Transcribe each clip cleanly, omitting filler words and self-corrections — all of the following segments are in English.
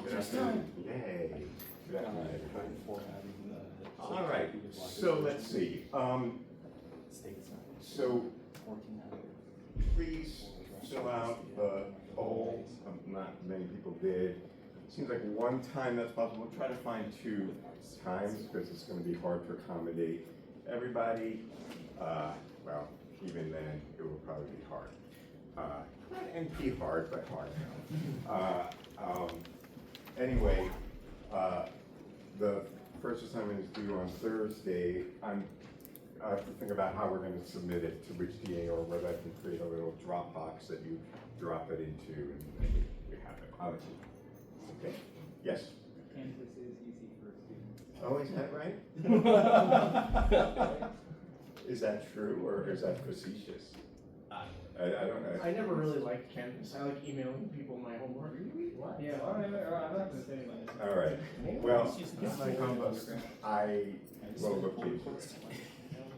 Good afternoon. Yay. Good afternoon. All right, so let's see. So please fill out the poll. Not many people did. Seems like one time that's possible. We'll try to find 2 times because it's going to be hard to accommodate everybody. Well, even then, it will probably be hard. Not NP hard, but hard. Anyway, the first assignment is due on Thursday. I have to think about how we're going to submit it to which TA, or whether I can create a little Dropbox that you drop it into and we have it. I'll let you. Okay? Yes? Kansas is easy for students. Oh, is that right? Is that true, or is that facetious? I don't know. I never really liked Canvas. I like emailing people my homework. What? Yeah, all right, I'm not gonna say anything. All right. Well, It's like I will look into it.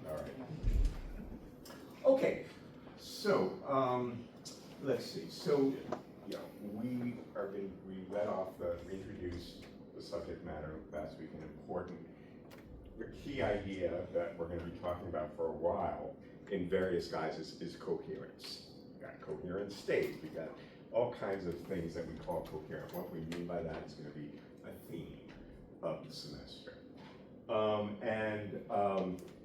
All right. Okay. So, let's see. So, we introduced the subject matter last week, and important. The key idea that we're going to be talking about for a while in various guises is coherence. We've got coherent states. We've got all kinds of things that we call coherent. What we mean by that is going to be a theme of the semester.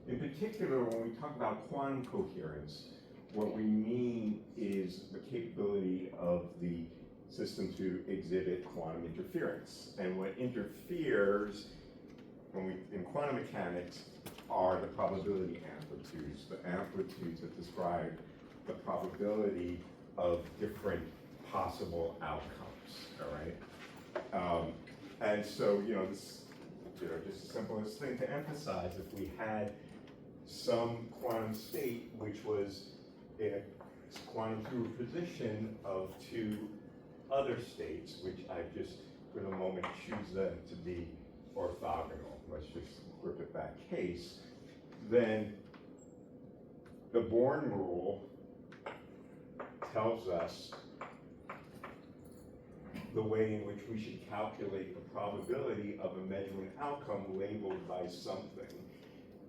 In particular, when we talk about quantum coherence, what we mean is the capability of the system to exhibit quantum interference. And what interferes in quantum mechanics are the probability amplitudes, the amplitudes that describe the probability of different possible outcomes, all right? And so, this, just the simplest thing to emphasize, if we had some quantum state which was in a quantum superposition of 2 other states, which I just, for the moment, choose them to be orthogonal. Let's just look at that case. Then the Born rule tells us the way in which we should calculate the probability of a measurement outcome labeled by something.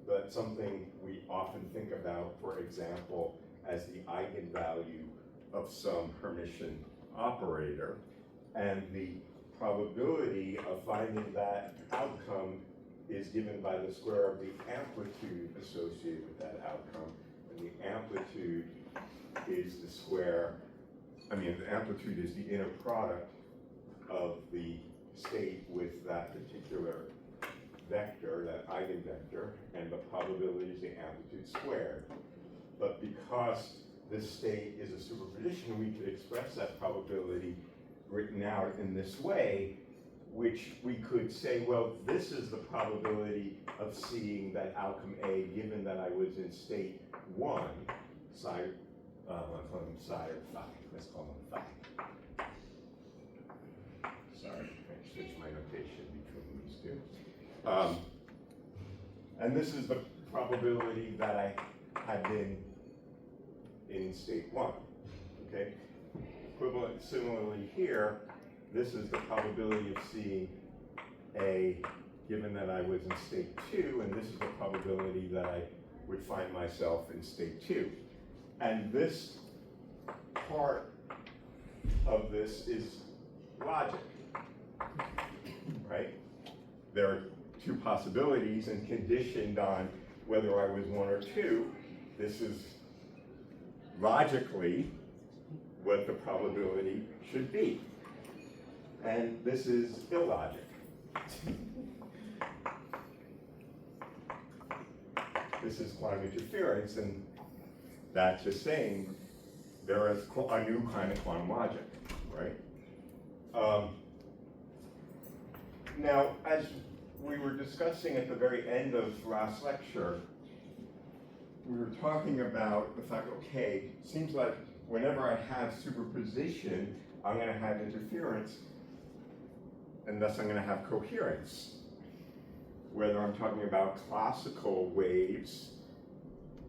But something we often think about, for example, as the eigenvalue of some Hermitian operator, and the probability of finding that outcome is given by the square of the amplitude associated with that outcome, and the amplitude is the square, the amplitude is the inner product of the state with that particular vector, that eigenvector, and the probability is the amplitude squared. But because this state is a superposition, we could express that probability written out in this way, which we could say, well, this is the probability of seeing that outcome A, given that I was in state 1, psi, let's call them psi or phi. Let's call them phi. Sorry, I switched my notation between these 2. And this is the probability that I had been in state 1, okay? Equivalent, similarly here, this is the probability of seeing A, given that I was in state 2, and this is the probability that I would find myself in state 2. And this part of this is logic, right? There are 2 possibilities, and conditioned on whether I was 1 or 2, this is logically what the probability should be. And this is illogic. This is quantum interference, and that's just saying there is a new kind of quantum logic, right? Now, as we were discussing at the very end of last lecture, we were talking about the fact, okay, seems like whenever I have superposition, I'm going to have interference, and thus I'm going to have coherence. Whether I'm talking about classical waves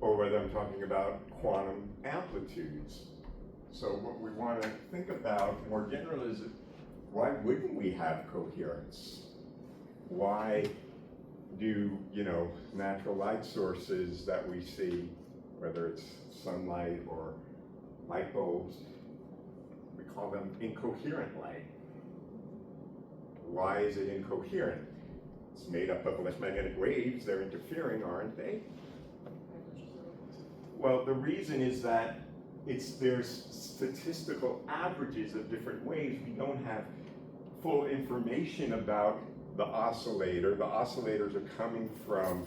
or whether I'm talking about quantum amplitudes. So what we want to think about more why wouldn't we have coherence? Why do, natural light sources that we see, whether it's sunlight or light bulbs, we call them incoherent light? Why is it incoherent? It's made up of electromagnetic waves, they're interfering, aren't they? Well, the reason is that there's statistical averages of different waves. We don't have full information about the oscillator. The oscillators are coming from,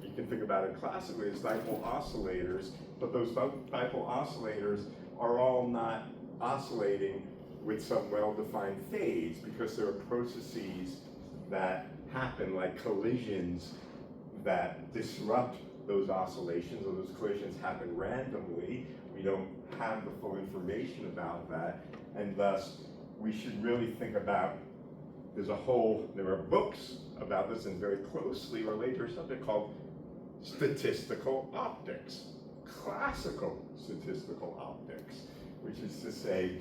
you can think about it classically as dipole oscillators, but those dipole oscillators are all not oscillating with some well-defined phase, because there are processes that happen, like collisions, that disrupt those oscillations, or those collisions happen randomly. We don't have the full information about that, and thus we should really think about, there are books about this and very closely related to a subject called statistical optics, classical statistical optics, which is to say,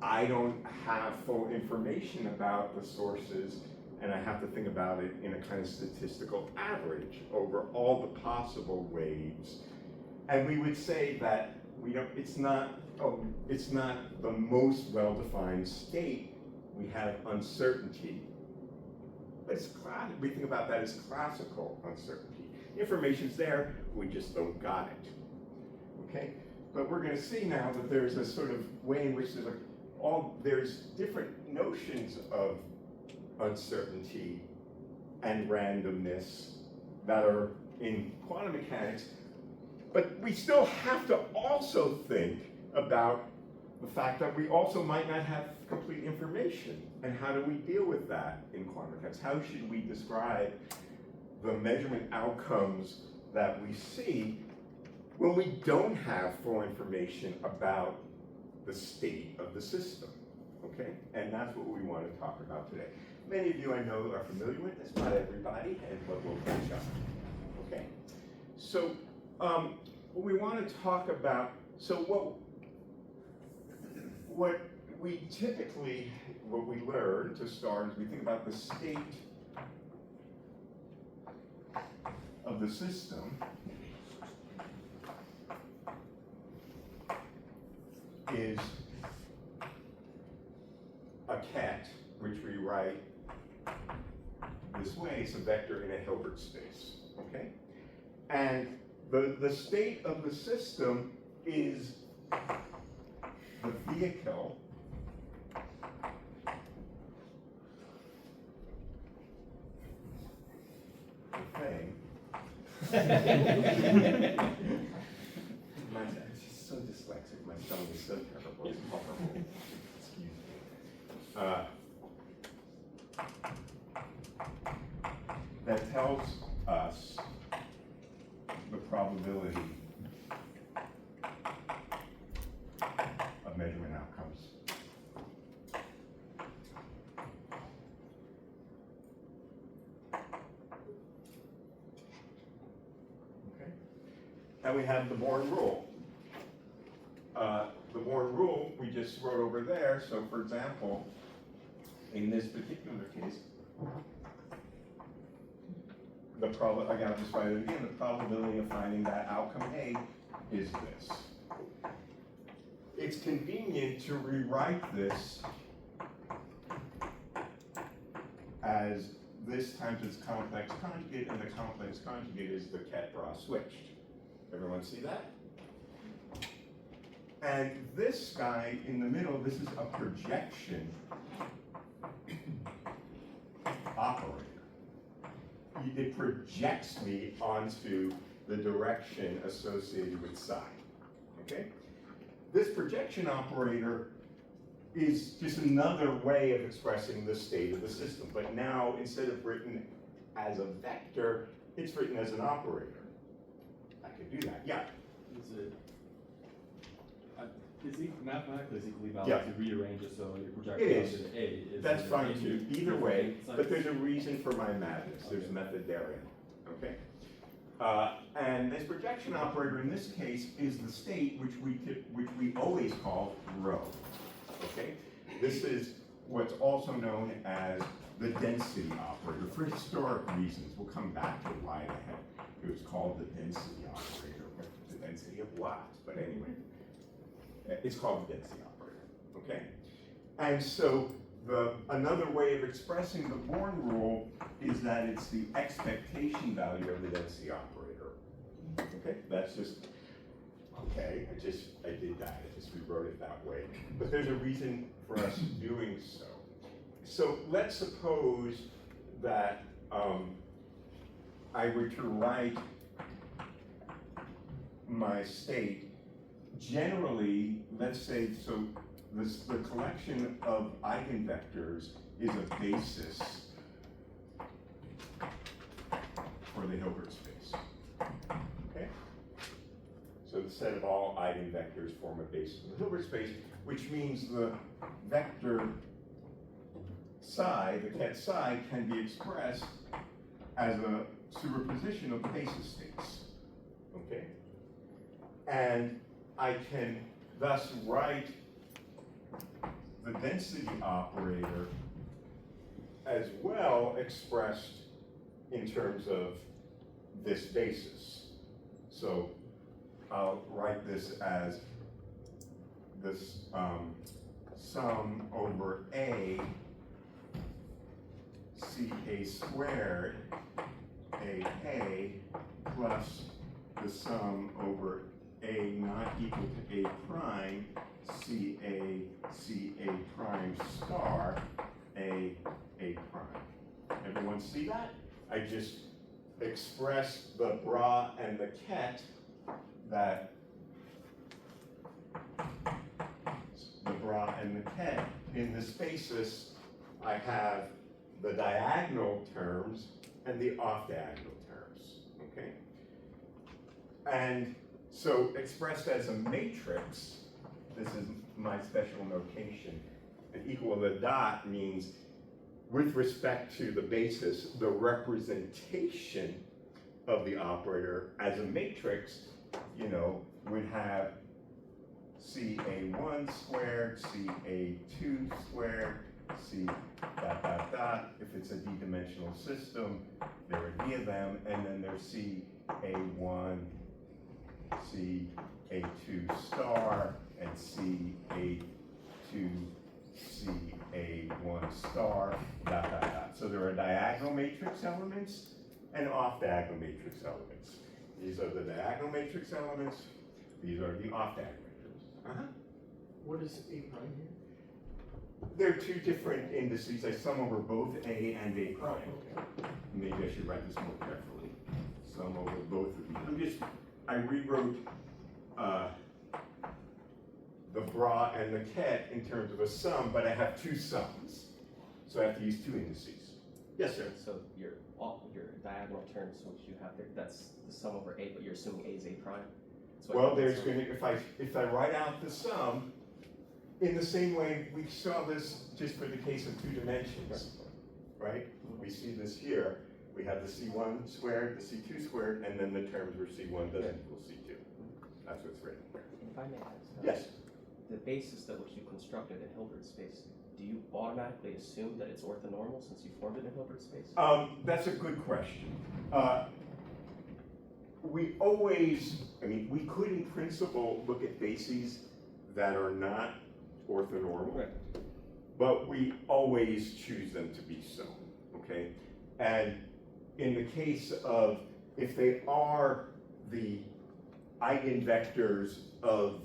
I don't have full information about the sources, and I have to think about it in a kind of statistical average over all the possible waves. And we would say that it's not the most well-defined state. We have uncertainty. But we think about that as classical uncertainty. Information's there, we just don't got it. Okay? But we're going to see now that there's a sort of way in which there's different notions of uncertainty and randomness that are in quantum mechanics, but we still have to also think about the fact that we also might not have complete information. And how do we deal with that in quantum mechanics? How should we describe the measurement outcomes that we see when we don't have full information about the state of the system? Okay? And that's what we want to talk about today. Many of you I know are familiar with this, not everybody, but we'll catch up. Okay? So, what we want to talk about, what we learn to start is we think about the state of the system is a ket, which we write this way. It's a vector in a Hilbert space, okay? And the state of the system is the vehicle I'm just so dyslexic, my spelling is so terrible, it's horrible. Excuse me. That tells us the probability of measurement outcomes. Okay? And we have the Born rule. The Born rule we just wrote over there. So, for example, in this particular case, I gotta just write it again. The probability of finding that outcome A is this. It's convenient to rewrite this as this times its complex conjugate, and the complex conjugate is the ket-bra switched. Everyone see that? And this guy in the middle, this is a projection operator. It projects me onto the direction associated with psi, okay? This projection operator is just another way of expressing the state of the system, but now instead of written as a vector, it's written as an operator. I could do that, yeah. Is it mathematically equally valid Yeah. to rearrange it so you're It projecting is. onto the A? That's fine too, either way, It's but there's a reason for my madness. There's a method therein, okay? And this projection operator in this case is the state which we always call rho, okay? This is what's also known as the density operator. For historic reasons, we'll come back to why it was called the density operator, but the density of what? But anyway, it's called the density operator, okay? And so another way of expressing the Born rule is that it's the expectation value of the density operator. Okay, that's just, okay, I did that, I just rewrote it that way. But there's a reason for us doing so. So let's suppose that I were to write my state. Generally, let's say, so the collection of eigenvectors is a basis for the Hilbert space, okay? So the set of all eigenvectors form a basis of the Hilbert space, which means the vector psi, the ket psi, can be expressed as a superposition of the basis states, okay? And I can thus write the density operator as well expressed in terms of this basis. So I'll write this as this sum over A CA squared AK plus the sum over A not equal to A prime CA prime star A prime. Everyone see that? I just expressed the bra and the ket that the bra and the ket in this basis. I have the diagonal terms and the off-diagonal terms, okay? And so expressed as a matrix, this is my special notation, an equal to the dot means with respect to the basis, the representation of the operator as a matrix, you know, would have CA1 squared, CA2 squared, C dot dot dot. If it's a d-dimensional system, there would be of them, and then there's CA1, CA2 star, and CA2, CA1 star, dot dot dot. So there are diagonal matrix elements and off-diagonal matrix elements. These are the diagonal matrix elements, these are the off-diagonal matrix. What is A prime here? There are two different indices. I sum over both A and A prime. Maybe I should write this more carefully. Sum over both of these. I rewrote the bra and the ket in terms of a sum, but I have two sums. So I have to use two indices. Yes, sir. So your diagonal terms which you have there, that's the sum over A, but you're assuming A is A prime? So Well, there's going to, if I write out the sum, in the same way we saw this just for the case of 2 dimensions, right? We see this here. We have the C1 squared, the C2 squared, and then the terms where C1 doesn't equal C2. That's what's written here. If I may ask, Yes. the basis that which you constructed in Hilbert space, do you automatically assume that it's orthonormal since you formed it in Hilbert space? That's a good question. We always, we could in principle look at bases that are not orthonormal, Right. but we always choose them to be so, okay? And in the case of, if they are the eigenvectors of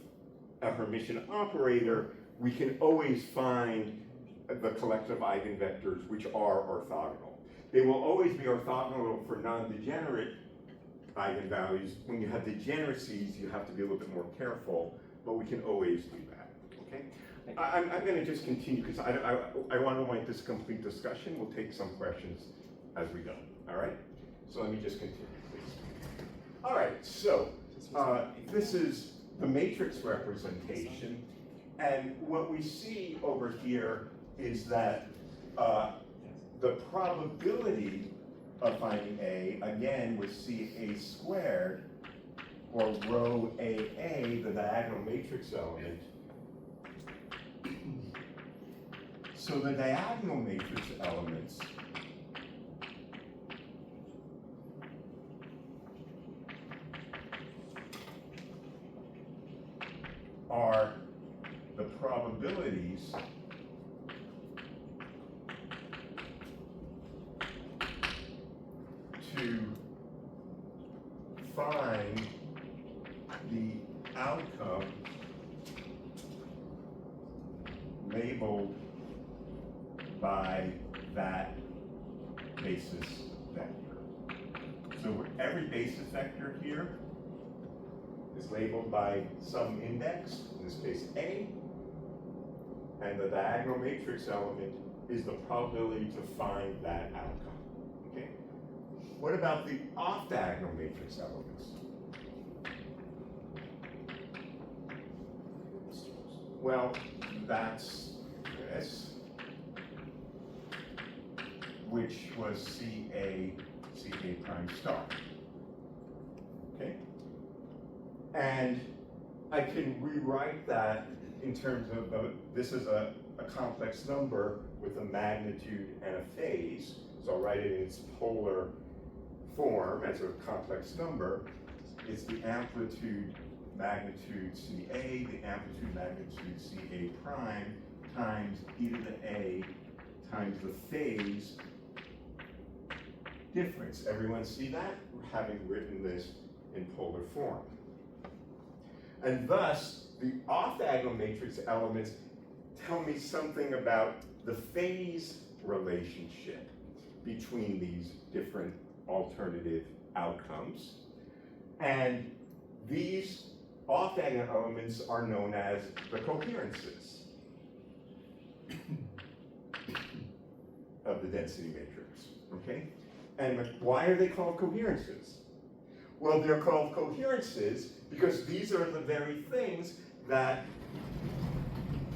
a Hermitian operator, we can always find the collection of eigenvectors which are orthogonal. They will always be orthogonal for non-degenerate eigenvalues. When you have degeneracies, you have to be a little bit more careful, but we can always do that, okay? I'm going to just continue because I want to make this a complete discussion. We'll take some questions as we go, all right? So let me just continue, please. All right, so this is the matrix representation, and what we see over here is that the probability of finding A, again, with CA squared, or rho AA, the diagonal matrix element, So the diagonal matrix elements are the probabilities to find the outcome labeled by that basis vector. So every basis vector here is labeled by some index, in this case A, and the diagonal matrix element is the probability to find that outcome. Okay? What about the off-diagonal matrix elements? Well, that's this, which was CA prime star. Okay? And I can rewrite that in terms of, this is a complex number with a magnitude and a phase. So I'll write it in its polar form as a complex number. It's the amplitude magnitude CA, the amplitude magnitude CA prime, times e to the A times the phase difference. Everyone see that? Having written this in polar form. And thus, the off-diagonal matrix elements tell me something about the phase relationship between these different alternative outcomes. And these off-diagonal elements are known as the coherences of the density matrix, okay? And why are they called coherences? Well, they're called coherences because these are the very things that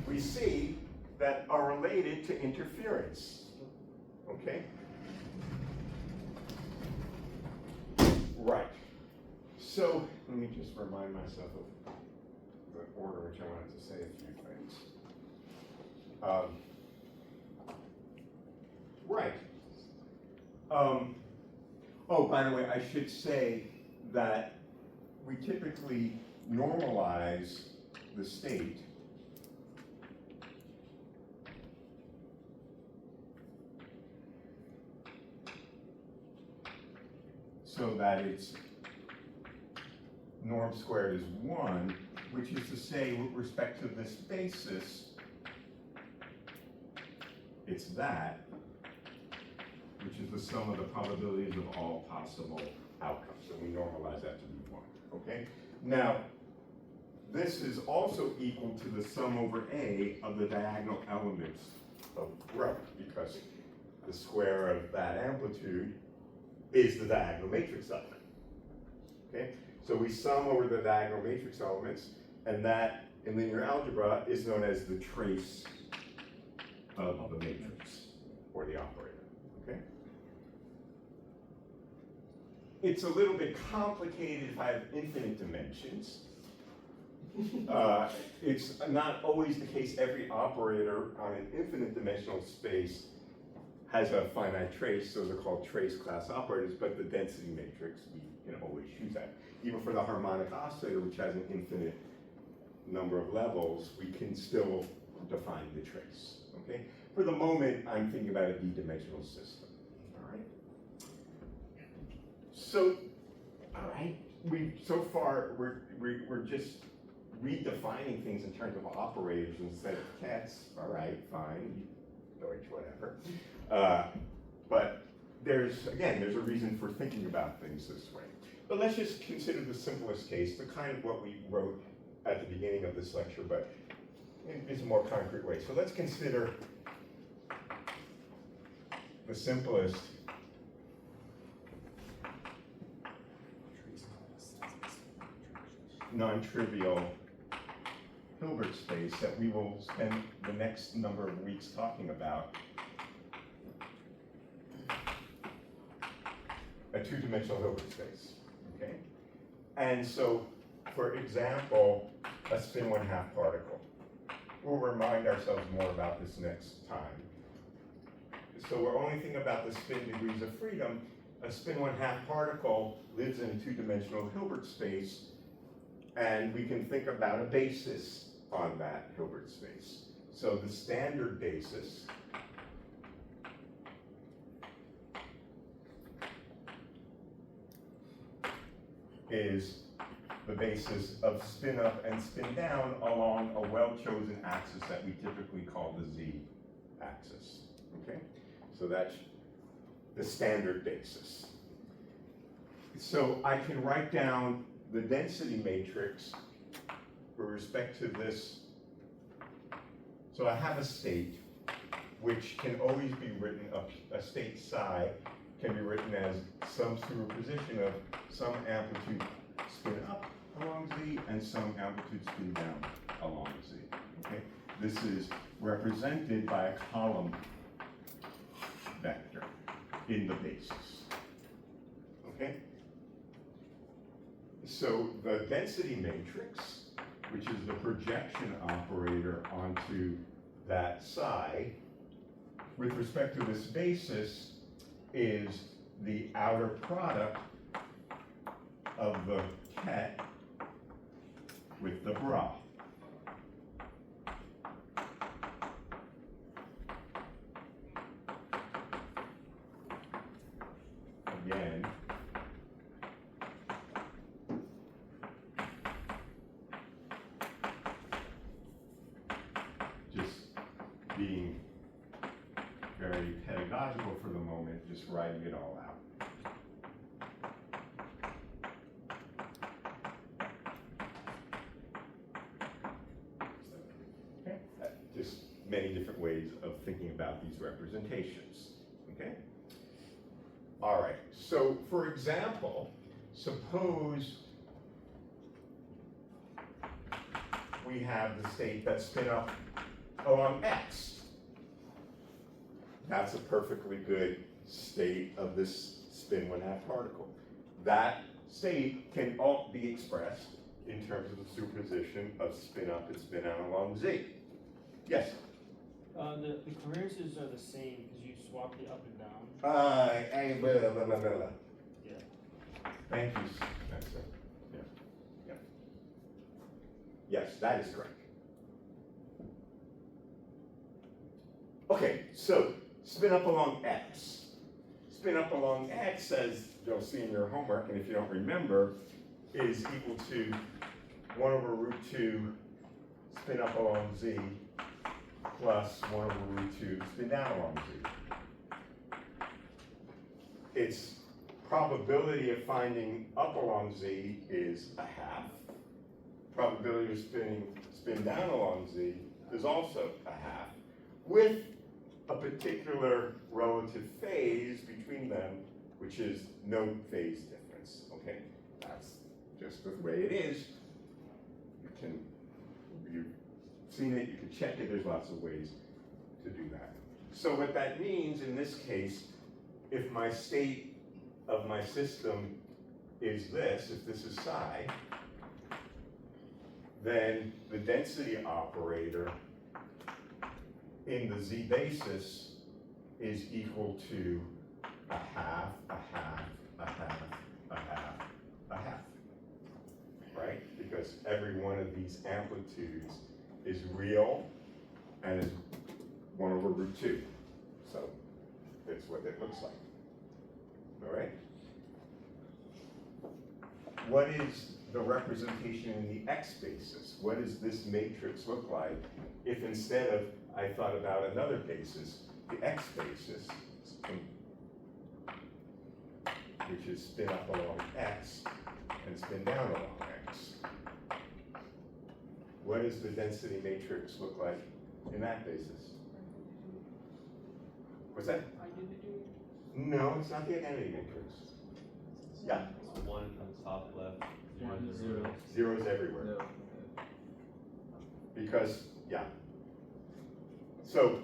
we see that are related to interference, okay? Right. So let me just remind myself of the order in which I wanted to say a few things. Right. Oh, by the way, I should say that we typically normalize the state so that its norm squared is 1, which is to say, with respect to this basis, it's that, which is the sum of the probabilities of all possible outcomes. So we normalize that to be 1, okay? Now, this is also equal to the sum over A of the diagonal elements of growth, because the square of that amplitude is the diagonal matrix element, okay? So we sum over the diagonal matrix elements, and that, in linear algebra, is known as the trace of the matrix, or the operator, okay? It's a little bit complicated if I have infinite dimensions. It's not always the case every operator on an infinite dimensional space has a finite trace. Those are called trace class operators, but the density matrix, we can always choose that. Even for the harmonic oscillator, which has an infinite number of levels, we can still define the trace, okay? For the moment, I'm thinking about a d-dimensional system, all right? So, all right, so far, we're just redefining things in terms of operators instead of cats. All right, fine, Deutsch, whatever. But there's a reason for thinking about things this way. But let's just consider the simplest case, the kind of what we wrote at the beginning of this lecture, but in a more concrete way. So let's consider the simplest non-trivial Hilbert space that we will spend the next number of weeks talking about. A two-dimensional Hilbert space, okay? And so, for example, a spin 1/2 particle, we'll remind ourselves more about this next time. So we're only thinking about the spin degrees of freedom. A spin 1/2 particle lives in a two-dimensional Hilbert space, and we can think about a basis on that Hilbert space. So the standard basis is the basis of spin up and spin down along a well-chosen axis that we typically call the z-axis, okay? So that's the standard basis. So I can write down the density matrix with respect to this. So I have a state which can always be written, a state psi can be written as some superposition of some amplitude spin up along z and some amplitude spin down along z, okay? This is represented by a column vector in the basis, okay? So the density matrix, which is the projection operator onto that psi, with respect to this basis, is the outer product of the ket with the bra. Again, just being very pedagogical for the moment, just writing it all out. Okay, just many different ways of thinking about these representations, okay? All right, so for example, suppose we have the state that's spin up along x. That's a perfectly good state of this spin 1/2 particle. That state can all be expressed in terms of the superposition of spin up and spin out along z. Yes? The coherences are the same because you swap the up and down. Blah, blah, blah, blah. Yeah. Thank you, Spencer. Yeah, yeah. Yes, that is correct. Okay, so spin up along x. Spin up along x, as you'll see in your homework, and if you don't remember, is equal to 1/√2 spin up along z plus 1/√2 spin down along z. Its probability of finding up along z is 1/2. Probability of spin down along z is also 1/2, with a particular relative phase between them, which is no phase difference, okay? That's just the way it is. You've seen it, you can check it, there's lots of ways to do that. So what that means in this case, if my state of my system is this, if this is psi, then the density operator in the z basis is equal to 1/2, 1/2, 1/2, 1/2, 1/2, right? Because every one of these amplitudes is real and is 1/√2. So that's what it looks like, all right? What is the representation in the x basis? What does this matrix look like if instead of I thought about another basis, the x basis, which is spin up along x and spin down along x. What does the density matrix look like in that basis? What's that? No, it's not the identity matrix. Yeah, So 1 on the top left, 1, 0, 0. zeros everywhere. No. Because, yeah. So,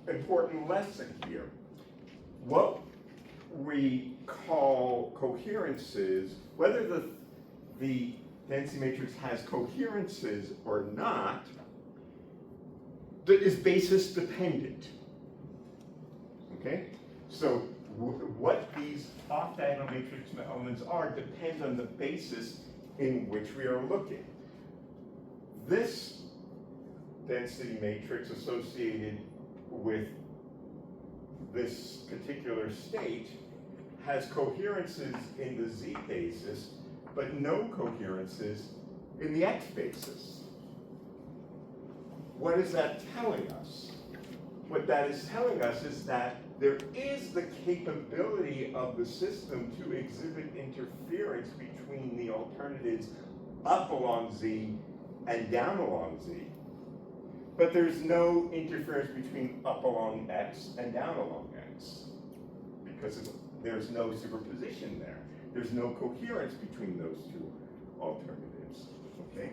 important lesson here. What we call coherences, whether the density matrix has coherences or not, that is basis dependent. Okay? So what these off-diagonal matrix elements are depends on the basis in which we are looking. This density matrix associated with this particular state has coherences in the z basis, but no coherences in the x basis. What is that telling us? What that is telling us is that there is the capability of the system to exhibit interference between the alternatives up along z and down along z, but there's no interference between up along x and down along x, because there's no superposition there. There's no coherence between those two alternatives, okay?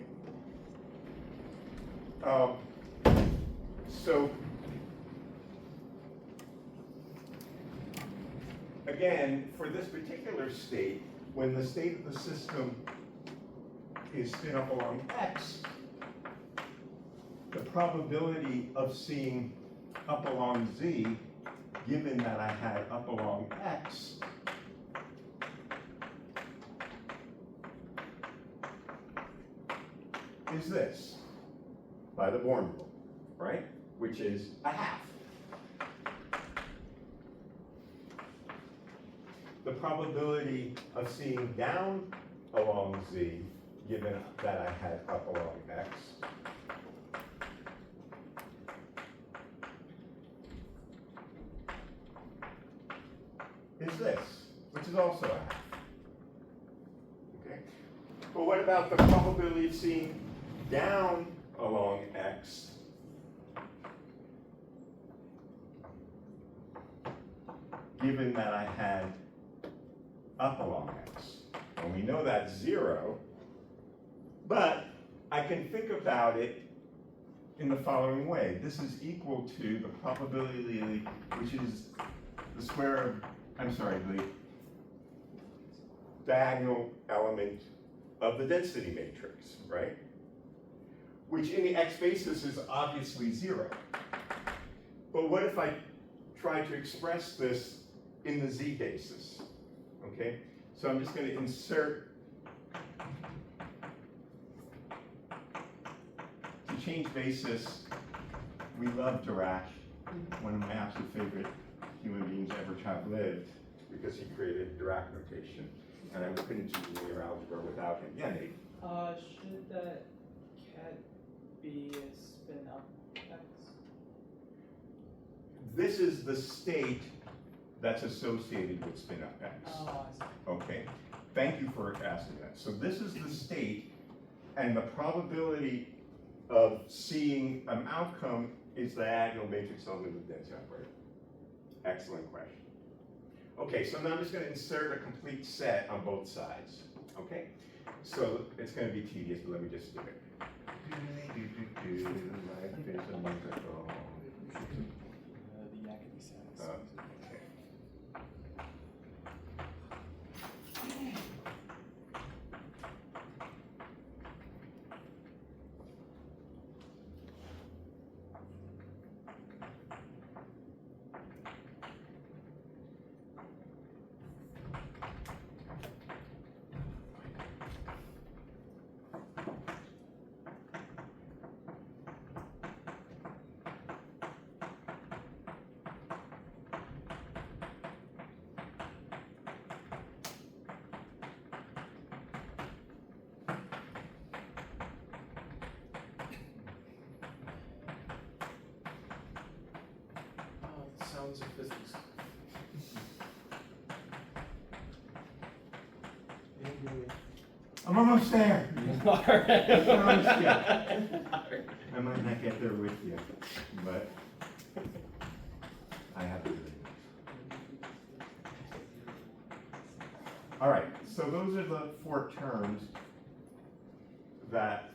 So, again, for this particular state, when the state of the system is spin up along x, the probability of seeing up along z, given that I had up along x, is this, by the Born rule, right? Which is a half. The probability of seeing down along z, given that I had up along x, is this, which is also a half. Okay? But what about the probability of seeing down along x given that I had up along x? And we know that's 0, but I can think about it in the following way. This is equal to the probability, which is the square of, the diagonal element of the density matrix, right? Which in the x basis is obviously 0. But what if I try to express this in the z basis? Okay, so I'm just going to insert, to change basis, we love Dirac, one of my absolute favorite human beings ever to have lived, because he created Dirac notation, and I couldn't do linear algebra without him. Yeah, Nate? Should that cat be a spin up x? This is the state that's associated with spin up x. Oh, I see. Okay, thank you for asking that. So this is the state, and the probability of seeing an outcome is the diagonal matrix element of the density operator. Excellent question. Okay, so now I'm just going to insert a complete set on both sides. Okay, so it's going to be tedious, but let me just do it. Life is a musical. The yak can be satisfied. Okay. Sounds of physics. I'm almost there. Alright. I might not get there with you, but I have to do it. All right, so those are the 4 terms that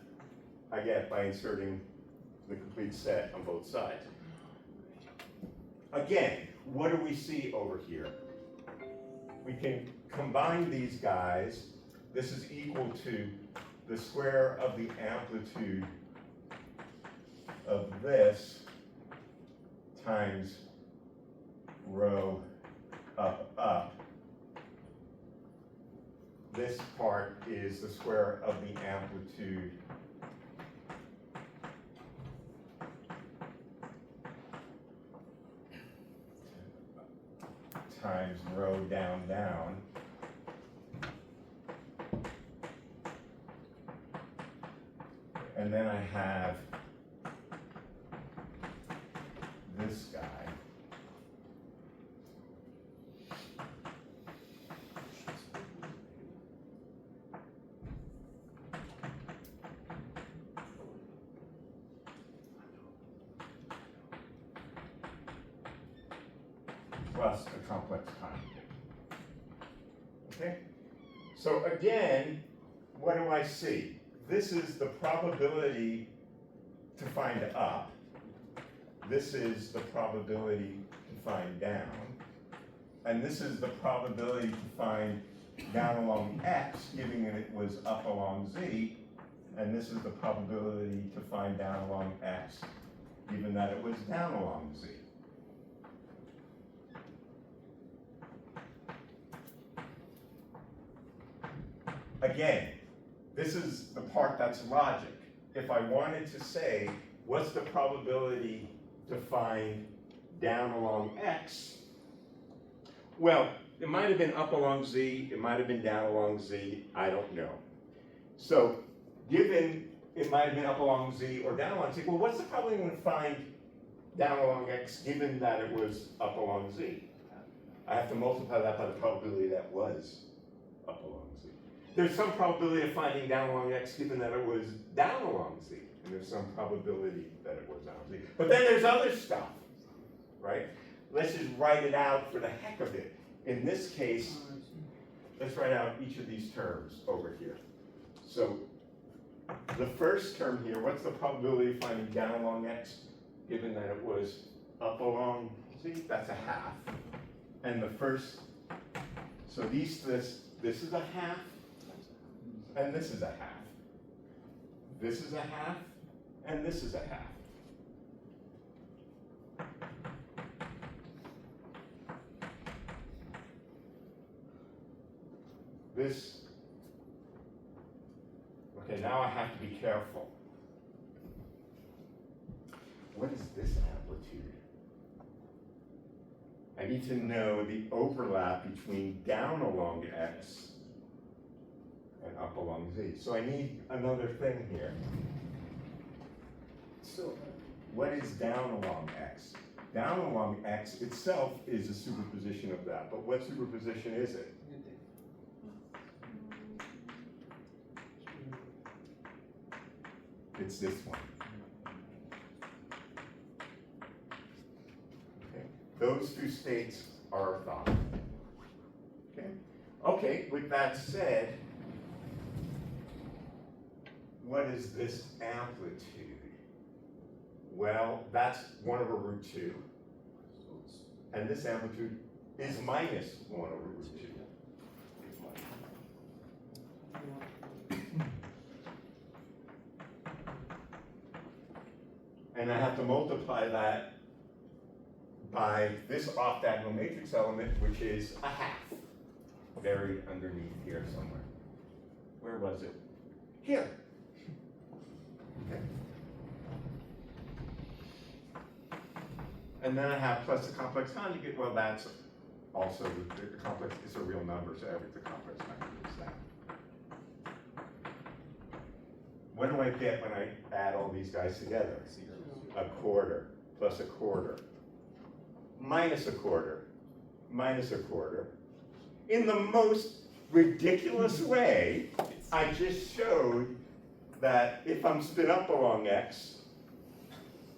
I get by inserting the complete set on both sides. Again, what do we see over here? We can combine these guys. This is equal to the square of the amplitude of this times rho up. This part is the square of the amplitude times rho down. And then I have this guy. Plus a complex conjugate. Okay? So again, what do I see? This is the probability to find up. This is the probability to find down. And this is the probability to find down along x, given that it was up along z. And this is the probability to find down along x, given that it was down along z. Again, this is the part that's logic. If I wanted to say, what's the probability to find down along x? Well, it might have been up along z, it might have been down along z, I don't know. So, given it might have been up along z or down along z, well, what's the probability I'm going to find down along x given that it was up along z? I have to multiply that by the probability that was up along z. There's some probability of finding down along x given that it was down along z, and there's some probability that it was down along z. But then there's other stuff, right? Let's just write it out for the heck of it. In this case, let's write out each of these terms over here. So the first term here, what's the probability of finding down along x given that it was up along z? That's a half. And the first, so this is a half, and this is a half. This is a half, and this is a half. This, okay, now I have to be careful. What is this amplitude? I need to know the overlap between down along x and up along z. So I need another thing here. So what is down along x? Down along x itself is a superposition of that, but what superposition is it? It's this one. Okay. Those two states are orthogonal. Okay. Okay, with that said, what is this amplitude? Well, that's 1 over root 2. And this amplitude is minus 1 over root 2. And I have to multiply that by this off-diagonal matrix element, which is a half, buried underneath here somewhere. Where was it? Here. Okay. And then I have plus the complex conjugate. Well, that's also the complex. It's a real number, so the complex conjugate is that. What do I get when I add all these guys together? A quarter, plus a quarter, minus a quarter, minus a quarter. In the most ridiculous way, I just showed that if I'm spin up along x,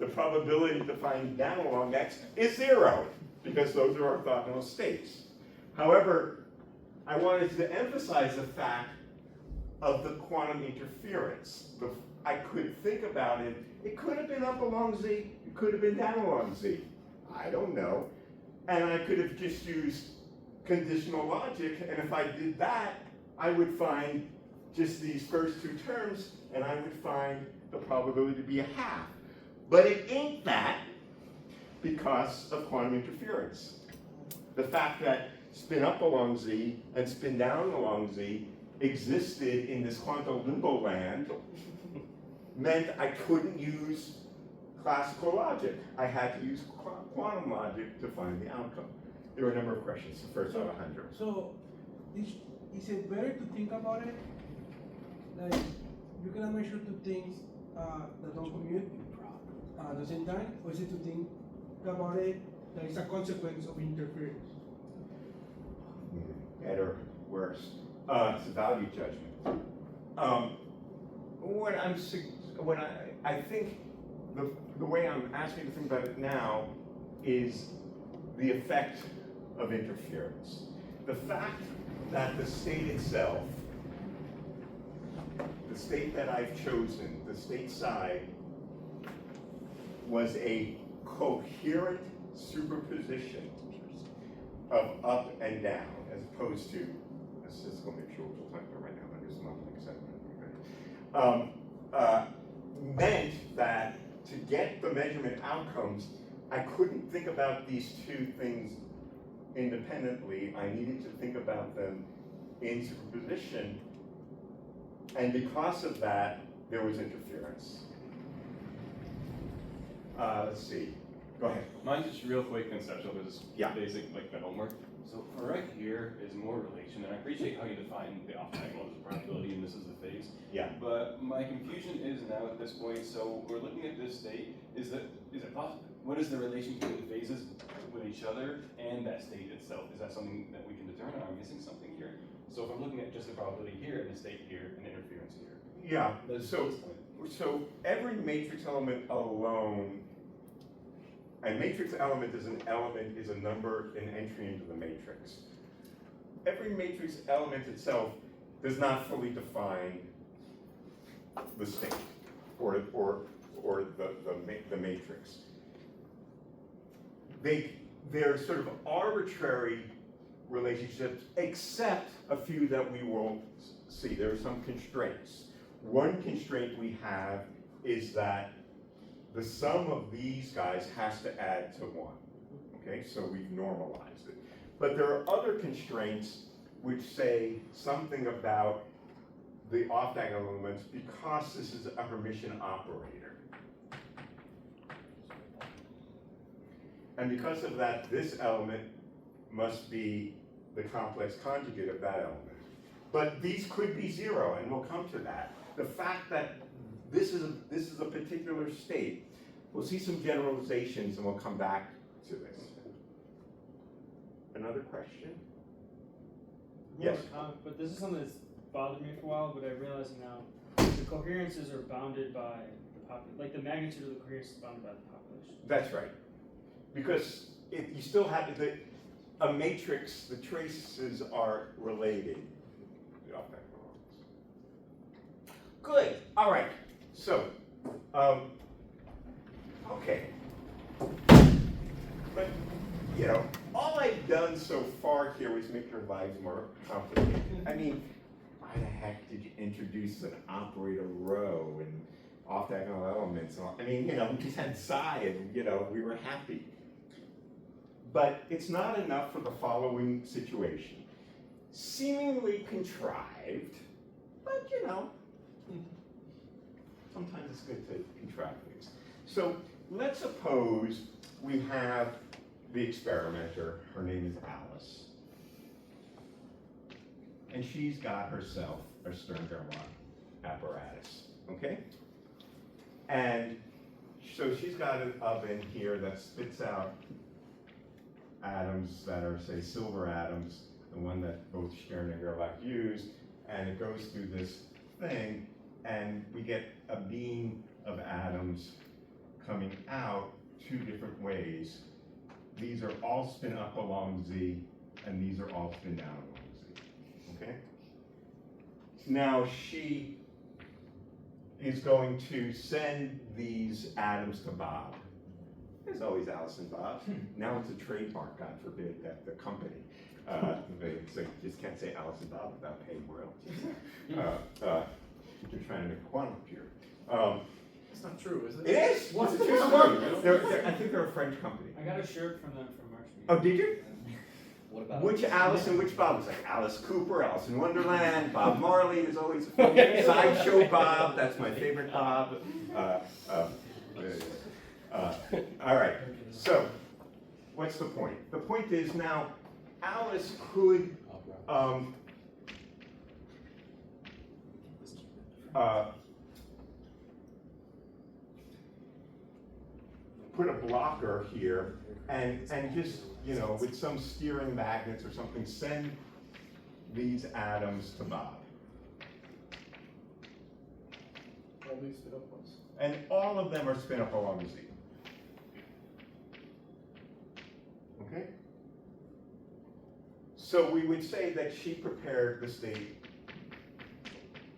the probability to find down along x is 0, because those are orthogonal states. However, I wanted to emphasize the fact of the quantum interference. I could think about it. It could have been up along z, it could have been down along z. I don't know. And I could have just used conditional logic, and if I did that, I would find just these first two terms, and I would find the probability to be a half. But it ain't that because of quantum interference. The fact that spin up along z and spin down along z existed in this quantum limbo land meant I couldn't use classical logic. I had to use quantum logic to find the outcome. There were a number of questions, the first out of 100. So, is it better to think about it? Like, you cannot measure two things that don't commute at the same time? Or is it to think about it that it's a consequence of interference? Better, worse. It's a value judgment. I think the way I'm asking you to think about it now is the effect of interference. The fact that the state itself, the state that I've chosen, the state psi, was a coherent superposition of up and down, as opposed to, let's just go make sure we're talking about right now, under some meant that to get the measurement outcomes, I couldn't think about these two things independently. I needed to think about them in superposition, and because of that, there was interference. Let's see. Go ahead. Mine's just real quick conceptual, because it's Yeah. basic, like the homework. So for right here is more relation, and I appreciate how you define the off-diagonal as a probability, and this is the phase. Yeah. But my confusion is now at this point, so we're looking at this state, is it possible, what is the relation between the phases with each other and that state itself? Is that something that we can determine? Am I missing something here? So if I'm looking at just the probability here, and the state here, and the interference here. Yeah. That's So, this point. so every matrix element alone, and matrix element is a number, an entry into the matrix. Every matrix element itself does not fully define the state or the matrix. They're sort of arbitrary relationships, except a few that we won't see. There are some constraints. One constraint we have is that the sum of these guys has to add to 1. Okay, so we've normalized it. But there are other constraints which say something about the off-diagonal elements because this is a Hermitian operator. And because of that, this element must be the complex conjugate of that element. But these could be 0, and we'll come to that. The fact that this is a particular state. We'll see some generalizations, and we'll come back to this. Another question? Yes. But this is something that's bothered me for a while, but I realize now the coherences are bounded by the population. Like the magnitude of the coherence is bounded by the population. That's right. Because if you still have a matrix, the traces are related. Good. All right. So, okay. But, all I've done so far here was make your lives more complicated. I mean, why the heck did you introduce an operator row and off-diagonal elements? And all? I mean, we just had psi and, we were happy. But it's not enough for the following situation. Seemingly contrived, but, sometimes it's good to contrive things. So let's suppose we have the experimenter, her name is Alice. And she's got herself a Stern-Gerlach apparatus, okay? And so she's got an oven here that spits out atoms that are, say, silver atoms, the one that both Stern and Gerlach use, and it goes through this thing, and we get a beam of atoms coming out 2 different ways. These are all spin up along Z, and these are all spin down along Z, okay? Now she is going to send these atoms to Bob. There's always Alice and Bob. Now it's a trademark, God forbid, that the company, so you just can't say Alice and Bob without paying royalties. You're trying to make a quantum computer. It's not true, is it? It is. What's a true story? I think they're a French company. I got a shirt from them for March meeting. Oh, did you? What about Which Alice and which Bob? It's like Alice Cooper, Alice in Wonderland, Bob Marley is always a favorite. Sideshow Bob, that's my favorite Bob. All right, so what's the point? The point is now Alice could put a blocker here and just, you know, with some steering magnets or something, send these atoms to Bob. All these spin up ones. And all of them are spin up along Z. Okay? So we would say that she prepared the state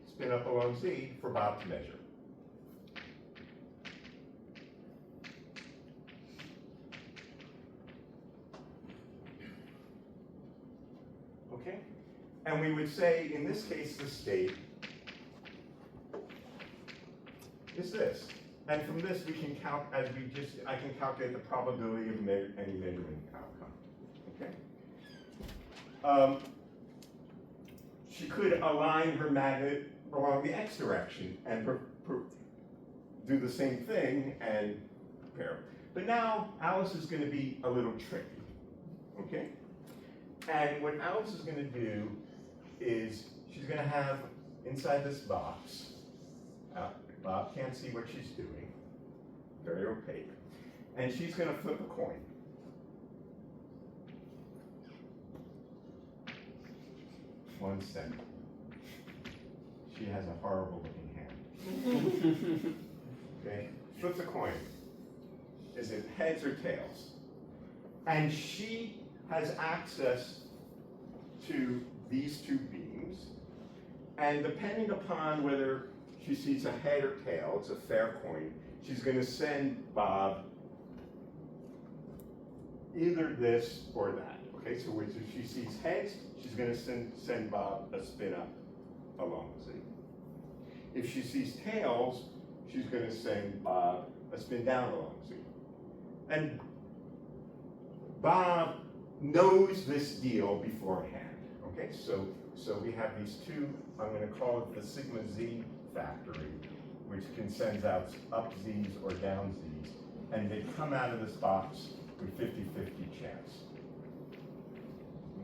spin up along Z for Bob to measure. Okay? And we would say, in this case, the state is this. And from this, we can I can calculate the probability of any measurement outcome. Okay? She could align her magnet along the x direction and do the same thing and prepare. But now Alice is going to be a little tricky. Okay? And what Alice is going to do is she's going to have inside this box, Bob can't see what she's doing, very opaque, and she's going to flip a coin. One second. She has a horrible looking hand. Okay, flips a coin. Is it heads or tails? And she has access to these two beams, and depending upon whether she sees a head or tail, it's a fair coin, she's going to send Bob either this or that. Okay, so if she sees heads, she's going to send Bob a spin up along Z. If she sees tails, she's going to send Bob a spin down along Z. And Bob knows this deal beforehand. Okay, so we have these two, I'm going to call it the sigma Z factory, which can send out up Z's or down Z's, and they come out of this box with 50-50 chance.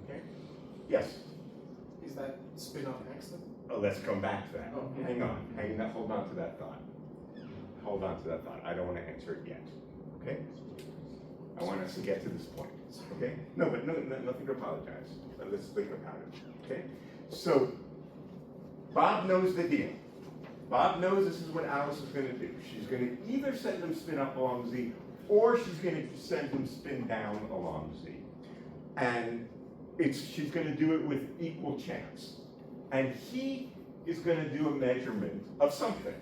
Okay? Yes? Is that spin up X then? Oh, let's come back to that. Oh, okay. Hang on, hold on to that thought. Hold on to that thought. I don't want to answer it yet. Okay? I want us to get to this point. Okay? No, but nothing to apologize. Let's think about it. Okay? So, Bob knows the deal. Bob knows this is what Alice is going to do. She's going to either send him spin up along Z, or she's going to send him spin down along Z. And she's going to do it with equal chance. And he is going to do a measurement of something.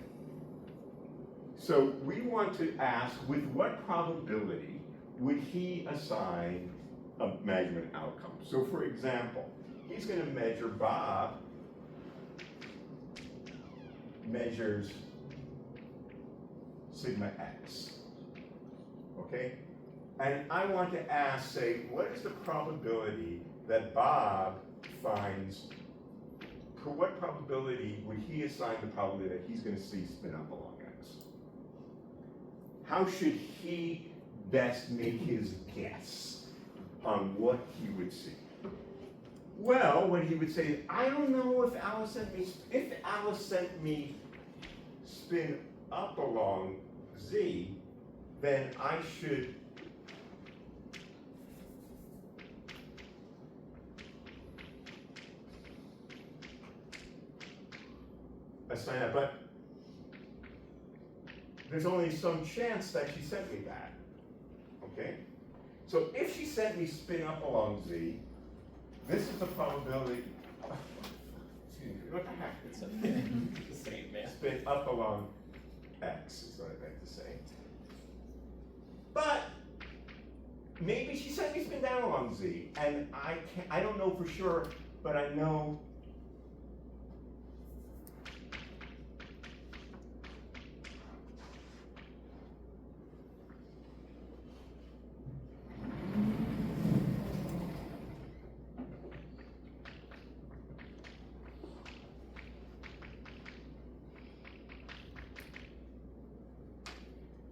So we want to ask, with what probability would he assign a measurement outcome? So for example, he's going to measure Bob measures sigma x, okay? And I want to ask, say, what is the probability that Bob finds, for what probability would he assign the probability that he's going to see spin up along x? How should he best make his guess on what he would see? Well, what he would say is, I don't know if Alice sent me spin up along Z, then I should assign that, but there's only some chance that she sent me that, okay? So if she sent me spin up along Z, this is the probability, excuse me, what the heck? It's okay. It's the same, man. Spin up along X is what I meant to say. But maybe she sent me spin down along Z, and I don't know for sure, but I know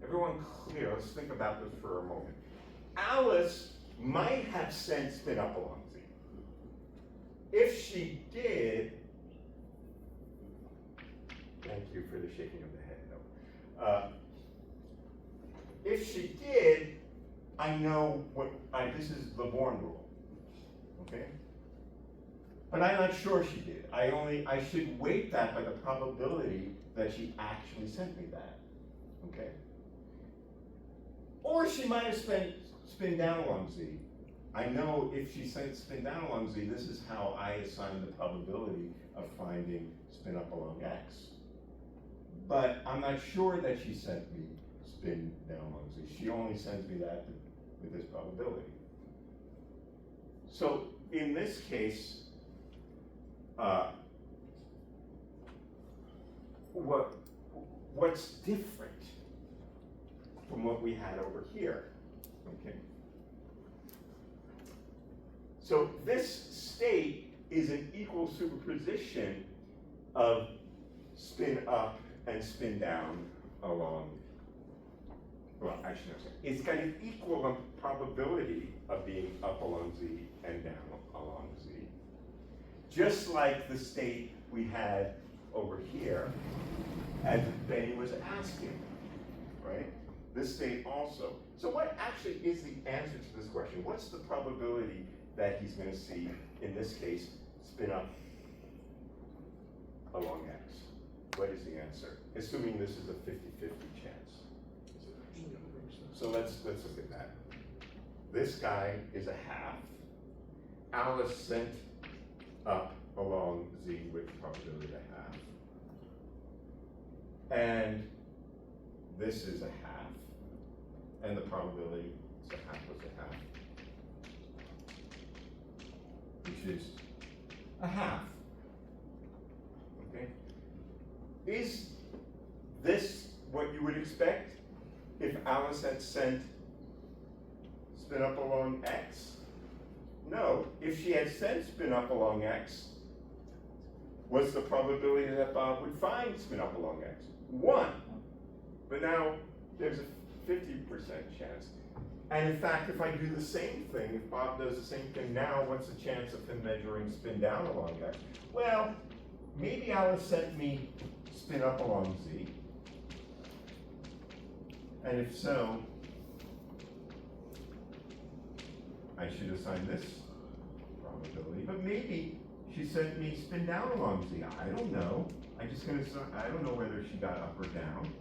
everyone clear. Let's think about this for a moment. Alice might have sent spin up along Z. If she did, thank you for the shaking of the head, no. If she did, I know this is the Born rule, okay? But I'm not sure she did. I should weight that by the probability that she actually sent me that, okay? Or she might have spin down along Z. I know if she sent spin down along Z, this is how I assign the probability of finding spin up along X. But I'm not sure that she sent me spin down along Z. She only sends me that with this probability. So in this case, what's different from what we had over here? Okay. So this state is an equal superposition of spin up and spin down along, well, actually, no, sorry. It's got an equal probability of being up along Z and down along Z. Just like the state we had over here, as Benny was asking, right? This state also. So what actually is the answer to this question? What's the probability that he's going to see, in this case, spin up along X? What is the answer? Assuming this is a 50-50 chance. So let's look at that. This guy is a half. Alice sent up along Z with probability a half. And this is a half. And the probability is a half plus a half, which is a half. Okay? Is this what you would expect if Alice had sent spin up along X? No. If she had sent spin up along X, what's the probability that Bob would find spin up along X? 1. But now there's a 50% chance. And in fact, if I do the same thing, if Bob does the same thing now, what's the chance of him measuring spin down along X? Well, maybe Alice sent me spin up along Z. And if so, I should assign this probability. But maybe she sent me spin down along Z. I don't know. I don't know whether she got up or down.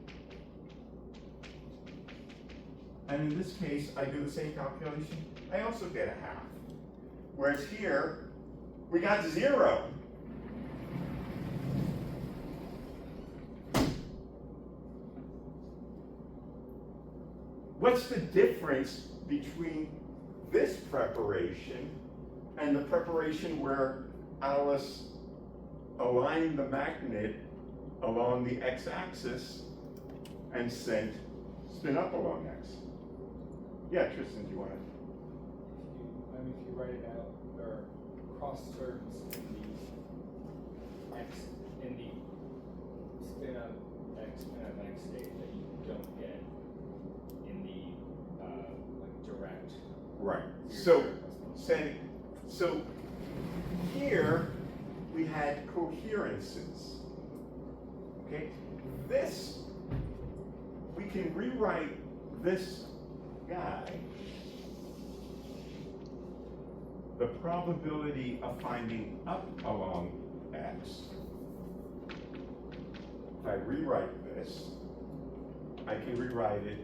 And in this case, I do the same calculation. I also get a half. Whereas here, we got 0. What's the difference between this preparation and the preparation where Alice aligned the magnet along the x-axis and sent spin up along x? Yeah, Tristan, do you want to? If you write it out, there are cross terms in the spin up x state that you don't get in the like direct. Right. So here we had coherences. Okay. This, we can rewrite this guy, the probability of finding up along x. If I rewrite this, I can rewrite it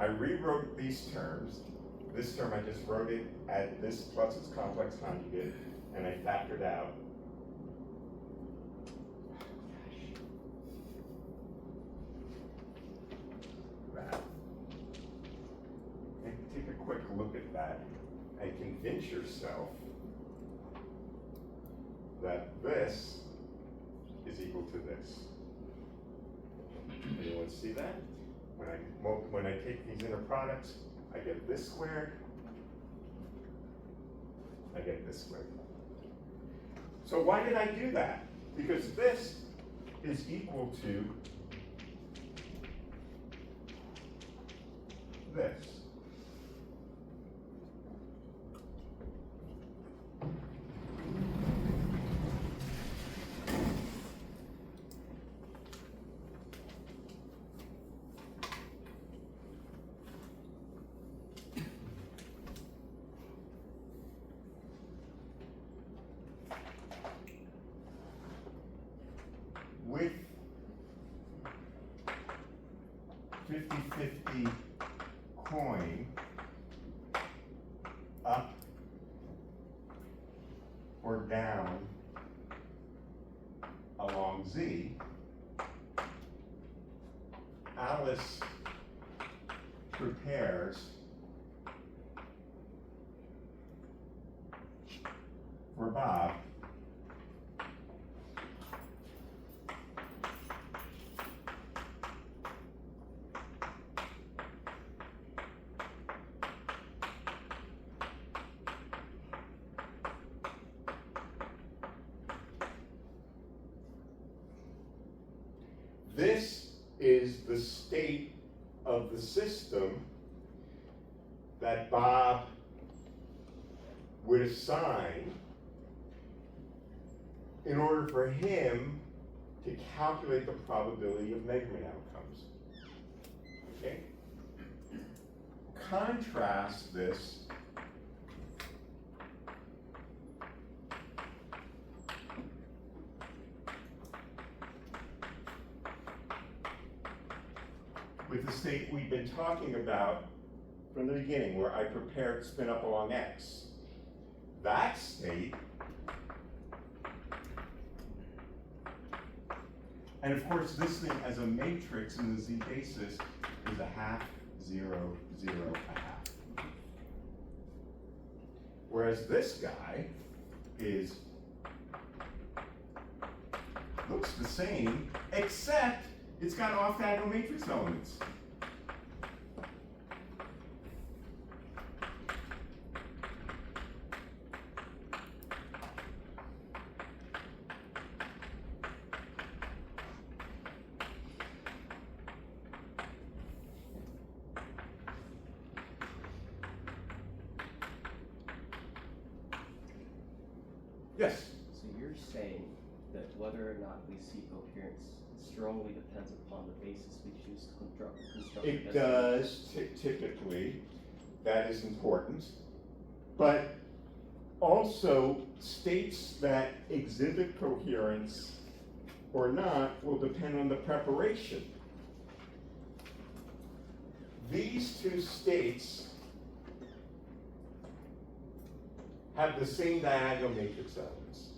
I rewrote these terms. This term, I just wrote it at this plus its complex conjugate, and I factored out. That. And take a quick look at that and convince yourself that this is equal to this. Anyone see that? When I take these inner products, I get this squared, I get this squared. So why did I do that? Because this is equal to this. With 50-50 coin up or down along Z, Alice prepares for Bob This is the state of the system that Bob would assign in order for him to calculate the probability of measurement outcomes. Okay? Contrast this with the state we've been talking about from the beginning, where I prepared spin up along X. That state, and of course this thing as a matrix in the Z basis is a half, 0, 0, a half. Whereas this guy looks the same, except it's got off-diagonal matrix elements. Yes? So you're saying that whether or not we see coherence strongly depends upon the basis we choose to construct It does, typically, that is important, but also states that exhibit coherence or not will depend on the preparation. These two states have the same diagonal matrix elements.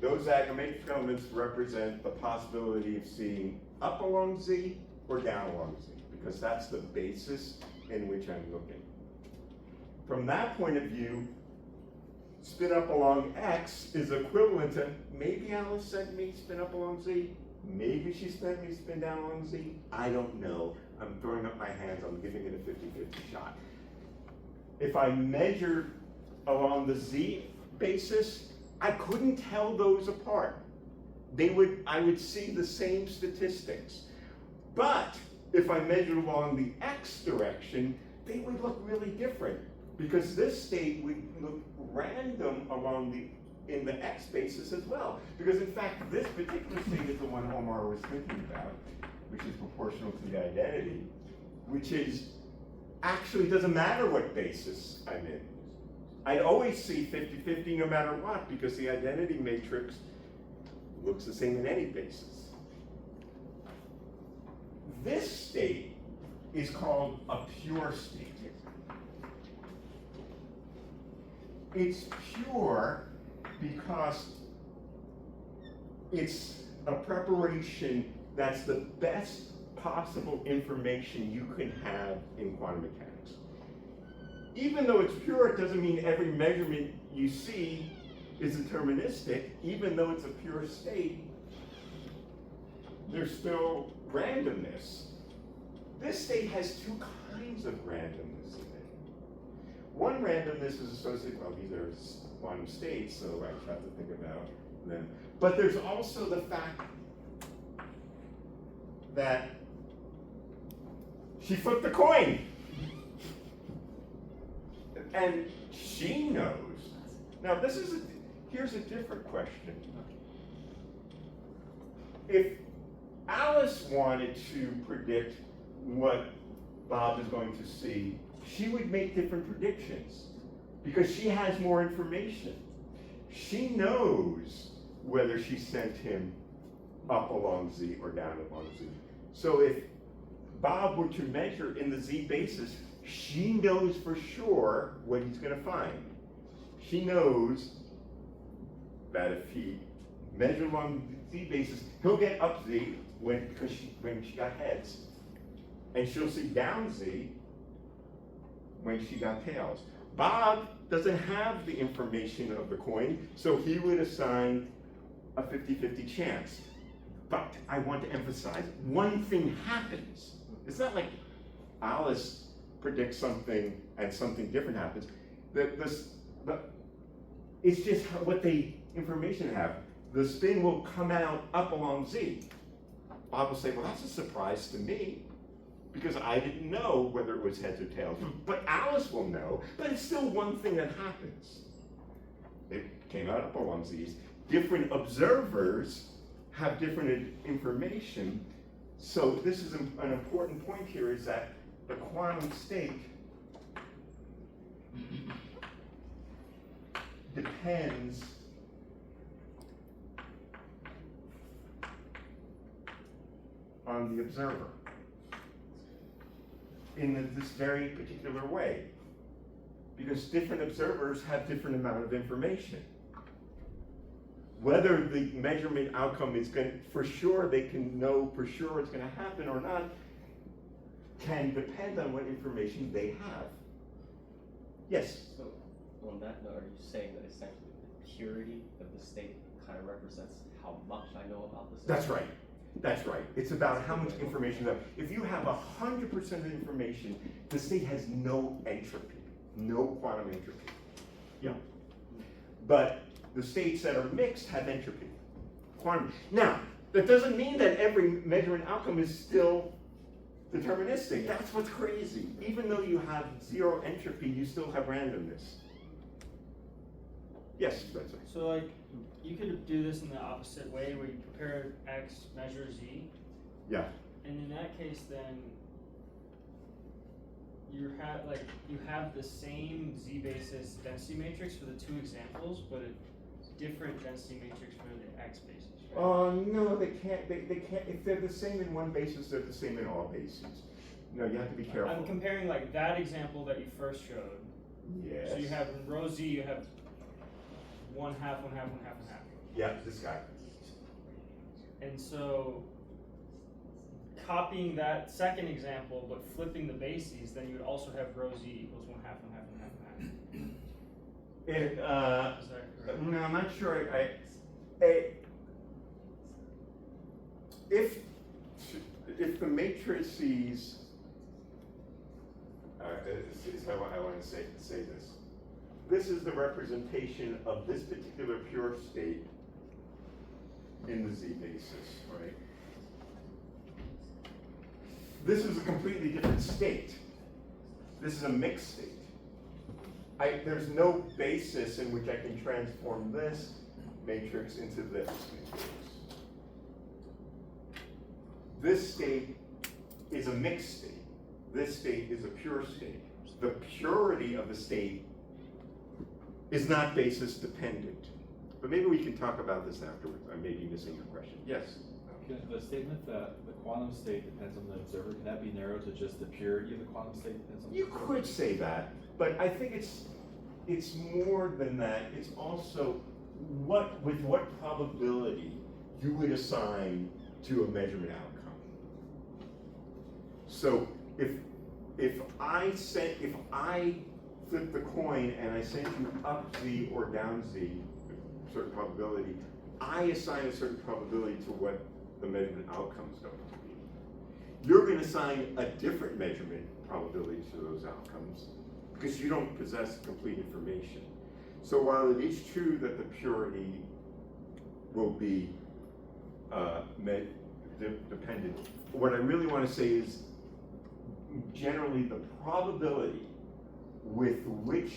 Those diagonal matrix elements represent the possibility of seeing up along Z or down along Z, because that's the basis in which I'm looking. From that point of view, spin up along X is equivalent to, maybe Alice sent me spin up along Z, maybe she sent me spin down along Z, I don't know. I'm throwing up my hands, I'm giving it a 50-50 shot. If I measure along the Z basis, I couldn't tell those apart. I would see the same statistics. But if I measured along the X direction, they would look really different, because this state would look random in the X basis as well. Because in fact, this particular state is the one Omar was thinking about, which is proportional to the identity, which is actually doesn't matter what basis I'm in. I'd always see 50-50 no matter what, because the identity matrix looks the same in any basis. This state is called a pure state. It's pure because it's a preparation that's the best possible information you can have in quantum mechanics. Even though it's pure, it doesn't mean every measurement you see is deterministic. Even though it's a pure state, there's still randomness. This state has two kinds of randomness in it. One randomness is associated, well, these are quantum states, so I have to think about them. But there's also the fact that she flipped the coin. And she knows. Now here's a different question. If Alice wanted to predict what Bob is going to see, she would make different predictions because she has more information. She knows whether she sent him up along Z or down along Z. So if Bob were to measure in the Z basis, she knows for sure what he's going to find. She knows that if he measures along the Z basis, he'll get up Z when she got heads. And she'll see down Z when she got tails. Bob doesn't have the information of the coin, so he would assign a 50-50 chance. But I want to emphasize, one thing happens. It's not like Alice predicts something and something different happens. It's just what the information have. The spin will come out up along Z. Bob will say, well, that's a surprise to me because I didn't know whether it was heads or tails. But Alice will know, but it's still one thing that happens. It came out up along Z's. Different observers have different information. So this is an important point here, is that the quantum state depends on the observer in this very particular way, because different observers have different amount of information. Whether the measurement outcome is going, for sure they can know for sure it's going to happen or not, can depend on what information they have. Yes? So, on that note, are you saying that essentially the purity of the state kind of represents how much I know about the state? That's right. That's right. It's about how much information you have. If you have 100% of the information, the state has no entropy, no quantum entropy. Yeah. But the states that are mixed have entropy. Quantum. Now, that doesn't mean that every measurement outcome is still deterministic. That's what's crazy. Even though you have zero entropy, you still have randomness. Yes, that's right. So like, you could do this in the opposite way where you compare X, measure Z. Yeah. And in that case, then you have the same Z basis density matrix for the two examples, but a different density matrix for the X basis. Right? No, they can't. They can't. If they're the same in one basis, they're the same in all bases. No, you have to be careful. I'm comparing like that example that you first showed. Yes. So you have in row Z, you have 1/2, 1/2, 1/2, 1/2. Yeah, this guy. And so copying that second example, but flipping the bases, then you would also have row Z equals 1/2, 1/2, 1/2, 1/2. It, Is that correct? no, I'm not sure. If the matrices, this is how I want to say this. This is the representation of this particular pure state in the Z basis, right? This is a completely different state. This is a mixed state. There's no basis in which I can transform this matrix into this matrix. This state is a mixed state. This state is a pure state. The purity of the state is not basis dependent. But maybe we can talk about this afterwards. I may be missing your question. Yes? The statement that the quantum state depends on the observer, can that be narrowed to just the purity of the quantum state depends on the You observer? could say that, but I think it's more than that. It's also with what probability you would assign to a measurement outcome. So if I flip the coin and I send you up Z or down Z, a certain probability, I assign a certain probability to what the measurement outcome is going to be. You're going to assign a different measurement probability to those outcomes because you don't possess complete information. So while it is true that the purity will be dependent, what I really want to say is generally the probability with which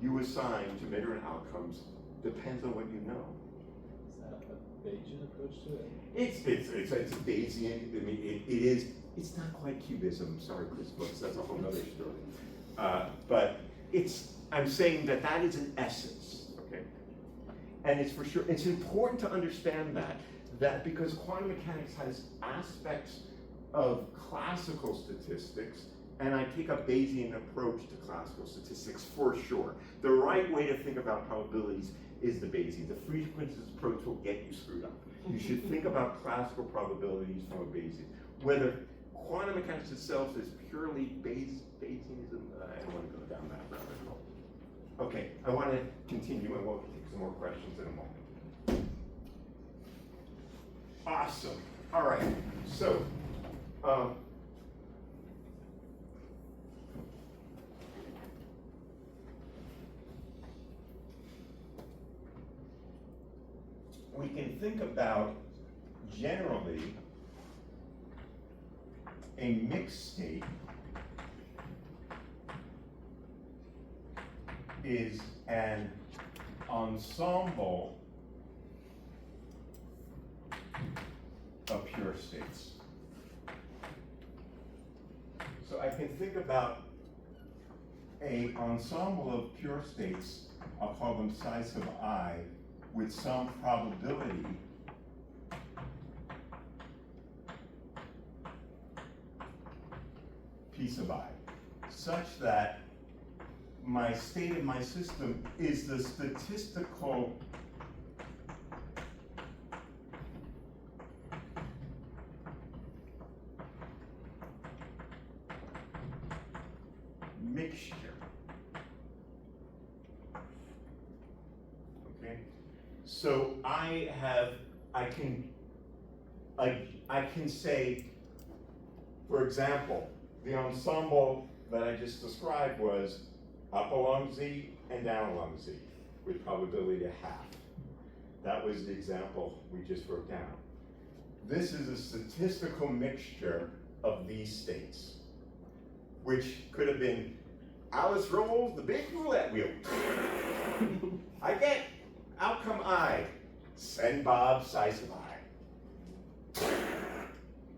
you assign to measurement outcomes depends on what you know. Is that a Bayesian approach to it? It's a Bayesian. I mean, it is. It's not quite cubism. Sorry, Chris Books. That's a whole other story. But I'm saying that is an essence. Okay. And it's for sure. It's important to understand that because quantum mechanics has aspects of classical statistics, and I take a Bayesian approach to classical statistics for sure. The right way to think about probabilities is the Bayesian. The frequencies approach will get you screwed up. You should think about classical probabilities from a Bayesian. Whether quantum mechanics itself is purely Bayesianism, I don't want to go down that rabbit hole. Okay, I want to continue and we'll take some more questions in a moment. Awesome. All right, so we can think about generally a mixed state is an ensemble of pure states. So I can think about an ensemble of pure states, I'll call them psi sub I, with some probability p sub I, such that my state in my system is the statistical mixture. Okay? So I can say, for example, the ensemble that I just described was up along Z and down along Z with probability of half. That was the example we just wrote down. This is a statistical mixture of these states, which could have been Alice rolls the big roulette wheel. I get outcome I. Send Bob psi sub I.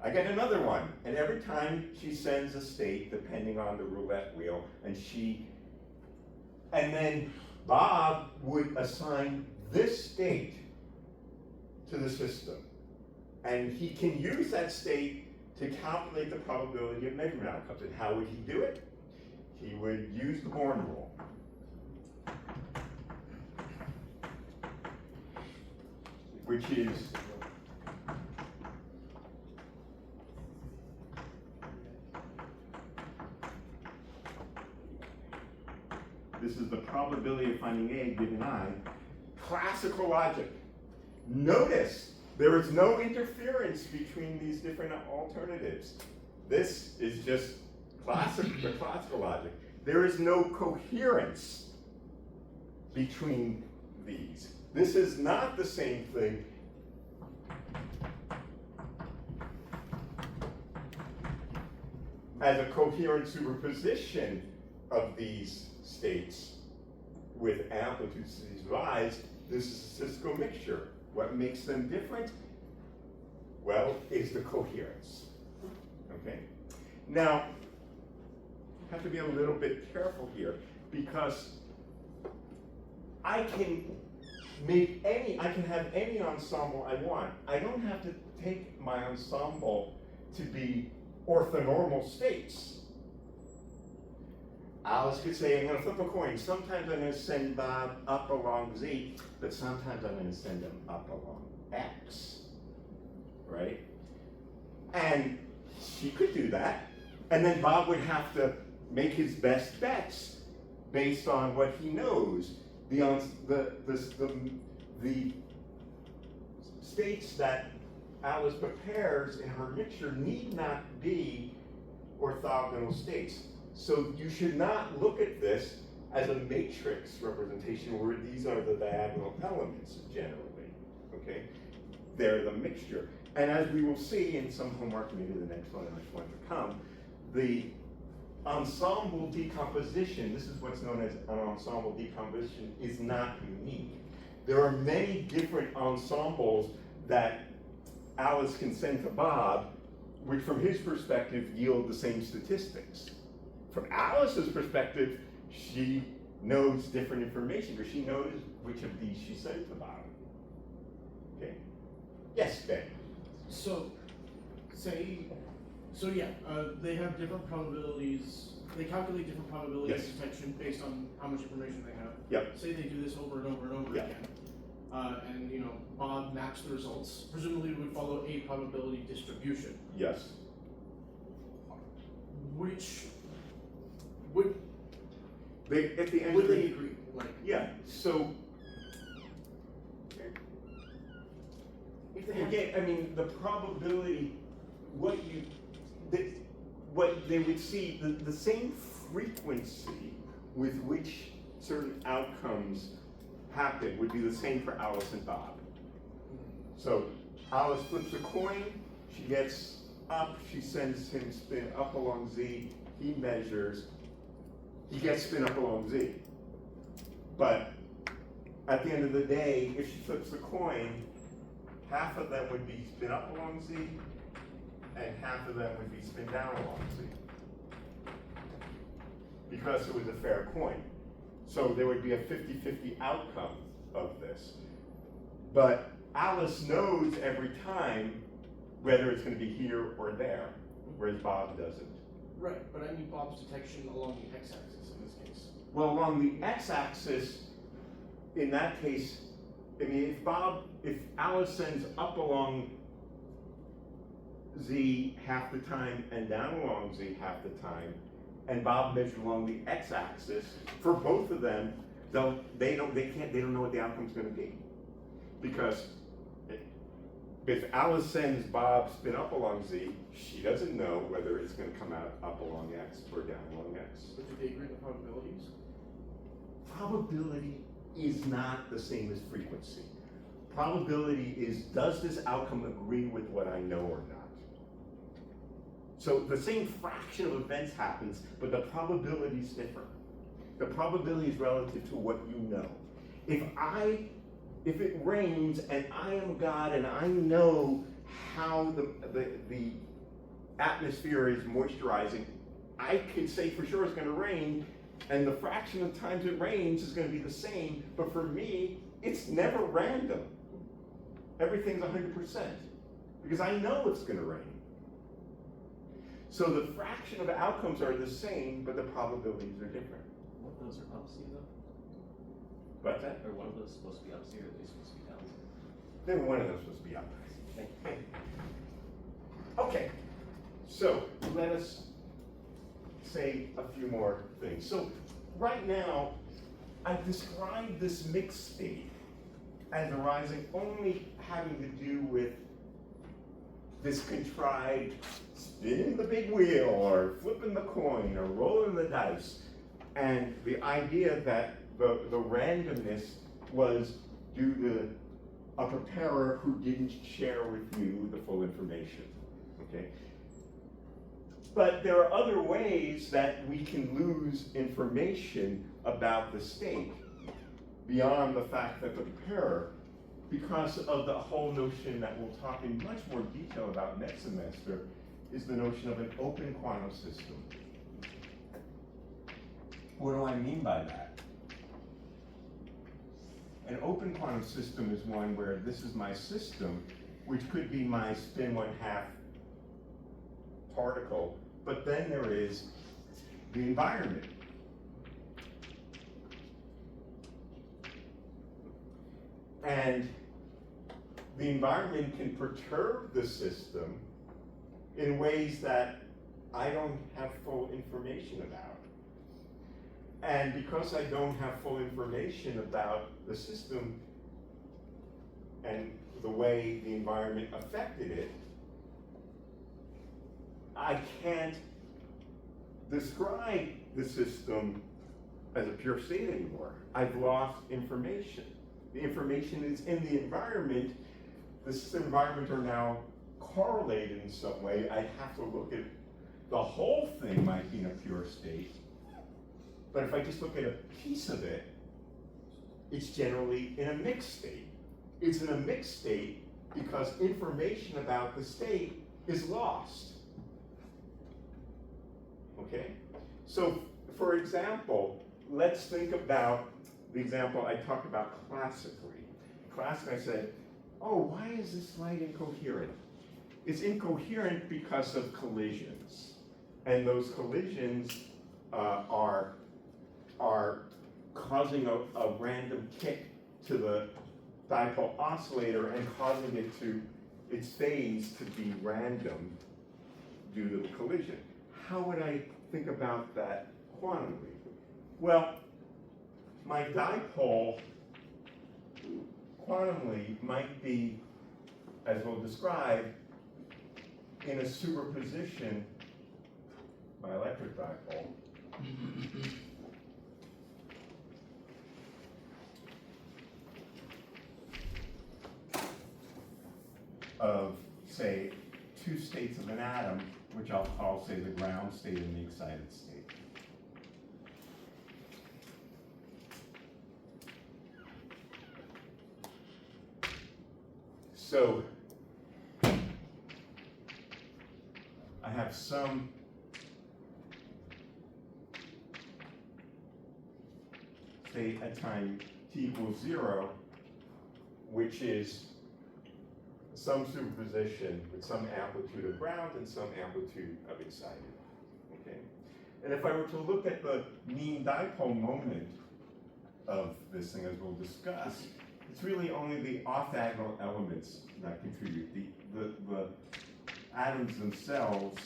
I get another one, and every time she sends a state, depending on the roulette wheel, and then Bob would assign this state to the system, and he can use that state to calculate the probability of measurement outcomes. And how would he do it? He would use the Born rule. Which is this is the probability of finding A given I. Classical logic. Notice there is no interference between these different alternatives. This is just the classical logic. There is no coherence between these. This is not the same thing as a coherent superposition of these states with amplitudes to these rise. This is a statistical mixture. What makes them different? Well, is the coherence. Okay? Now, I have to be a little bit careful here because I can have any ensemble I want. I don't have to take my ensemble to be orthonormal states. Alice could say, I'm gonna flip a coin. Sometimes I'm gonna send Bob up along Z, but sometimes I'm gonna send him up along X, right? And she could do that. And then Bob would have to make his best bets based on what he knows. The states that Alice prepares in her mixture need not be orthogonal states. So you should not look at this as a matrix representation where these are the diagonal elements generally, okay? They're the mixture. And as we will see in some homework, maybe the next one to come, the ensemble decomposition, this is what's known as an ensemble decomposition, is not unique. There are many different ensembles that Alice can send to Bob, which from his perspective yield the same statistics. From Alice's perspective, she knows different information, because she knows which of these she sent to Bob. Okay? Yes, Ben? They have different probabilities, they calculate different probabilities Yes. of detection based on how much information they have. Yep. Say they do this over and over and over Yeah. again. And Bob maps the results, presumably it would follow a probability distribution, Yes. which would At the end would of the they agree? Like, yeah, so again, I mean, the probability, what they would see, the same frequency with which certain outcomes happen would be the same for Alice and Bob. So Alice flips a coin, she gets up, she sends him spin up along Z, he measures, he gets spin up along Z. But at the end of the day, if she flips the coin, half of them would be spin up along Z, and half of them would be spin down along Z. Because it was a fair coin. So there would be a 50-50 outcome of this. But Alice knows every time whether it's going to be here or there, whereas Bob doesn't. right, but I need Bob's detection along the x-axis in this case. Well, along the x-axis, in that case, I mean, if Alice sends up along Z half the time and down along Z half the time, and Bob measures along the x-axis, for both of them, they don't know what the outcome's going to be, because if Alice sends Bob spin up along Z, she doesn't know whether it's going to come out up along X or down along X. But do they agree on the probabilities? Probability is not the same as frequency. Probability is, does this outcome agree with what I know or not? So the same fraction of events happens, but the probability is different. The probability is relative to what you know. If it rains and I am God and I know how the atmosphere is moisturizing, I can say for sure it's going to rain, and the fraction of times it rains is going to be the same, but for me, it's never random. Everything's 100%, because I know it's going to rain. So the fraction of outcomes are the same, but the probabilities are different. What those are up Z though? What's that? Or one of those supposed to be up Z, or are they supposed to be down Z? Then one of them's supposed to be up. Thank you. Okay, so let us say a few more things. So right now, I've described this mixed state as arising only having to do with this contrived spinning the big wheel or flipping the coin or rolling the dice, and the idea that the randomness was due to a preparer who didn't share with you the full information, okay? But there are other ways that we can lose information about the state beyond the fact that the preparer, because of the whole notion that we'll talk in much more detail about next semester, is the notion of an open quantum system. What do I mean by that? An open quantum system is one where this is my system, which could be my spin 1/2 particle, but then there is the environment. And the environment can perturb the system in ways that I don't have full information about. And because I don't have full information about the system and the way the environment affected it, I can't describe the system as a pure state anymore. I've lost information. The information is in the environment. This environment are now correlated in some way. I have to look at the whole thing might be in a pure state. But if I just look at a piece of it, it's generally in a mixed state. It's in a mixed state because information about the state is lost. Okay? So, for example, let's think about the example I talked about classically. Classically, I said, oh, why is this light incoherent? It's incoherent because of collisions. And those collisions are causing a random kick to the dipole oscillator and causing it to, its phase to be random due to the collision. How would I think about that quantumly? Well, my dipole quantumly might be, as we'll describe, in a superposition, my electric dipole, of, say, two states of an atom, which I'll call, say, the ground state and the excited state. So, I have some state at time t equals 0, which is some superposition with some amplitude of ground and some amplitude of excited, okay? And if I were to look at the mean dipole moment of this thing, as we'll discuss, it's really only the off-diagonal elements that contribute. The atoms themselves,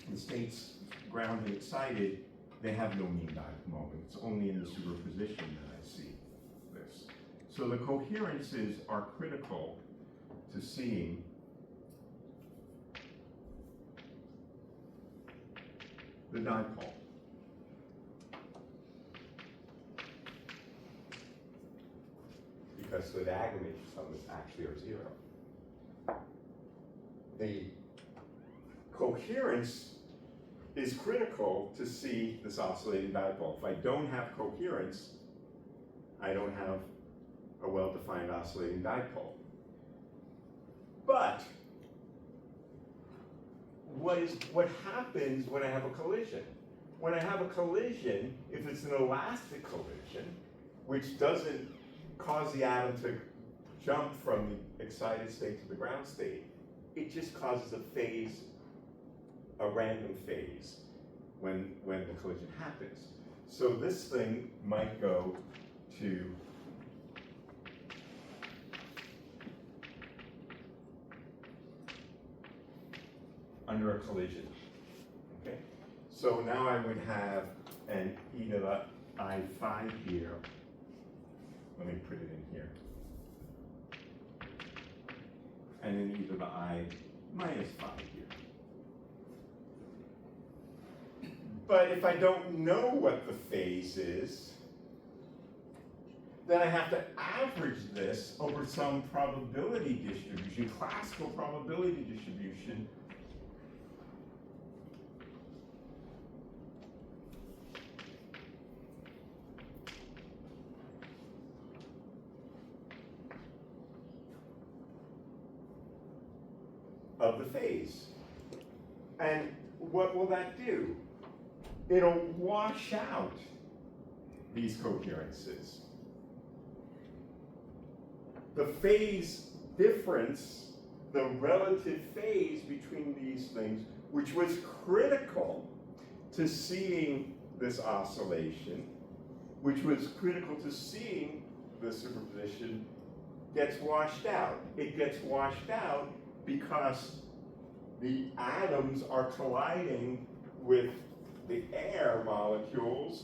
the states ground and excited, they have no mean dipole moment. It's only in the superposition that I see this. So the coherences are critical to seeing the dipole. Because the diagonal sums actually are 0. The coherence is critical to see this oscillating dipole. If I don't have coherence, I don't have a well-defined oscillating dipole. But what happens when I have a collision? When I have a collision, if it's an elastic collision, which doesn't cause the atom to jump from the excited state to the ground state, it just causes a phase, a random phase, when the collision happens. So this thing might go to under a collision, okay? So now I would have an e to the I5 here. Let me put it in here. And then e to the I minus 5 here. But if I don't know what the phase is, then I have to average this over some probability distribution, classical probability distribution, of the phase. And what will that do? It'll wash out these coherences. The phase difference, the relative phase between these things, which was critical to seeing this oscillation, which was critical to seeing the superposition, gets washed out. It gets washed out because the atoms are colliding with the air molecules,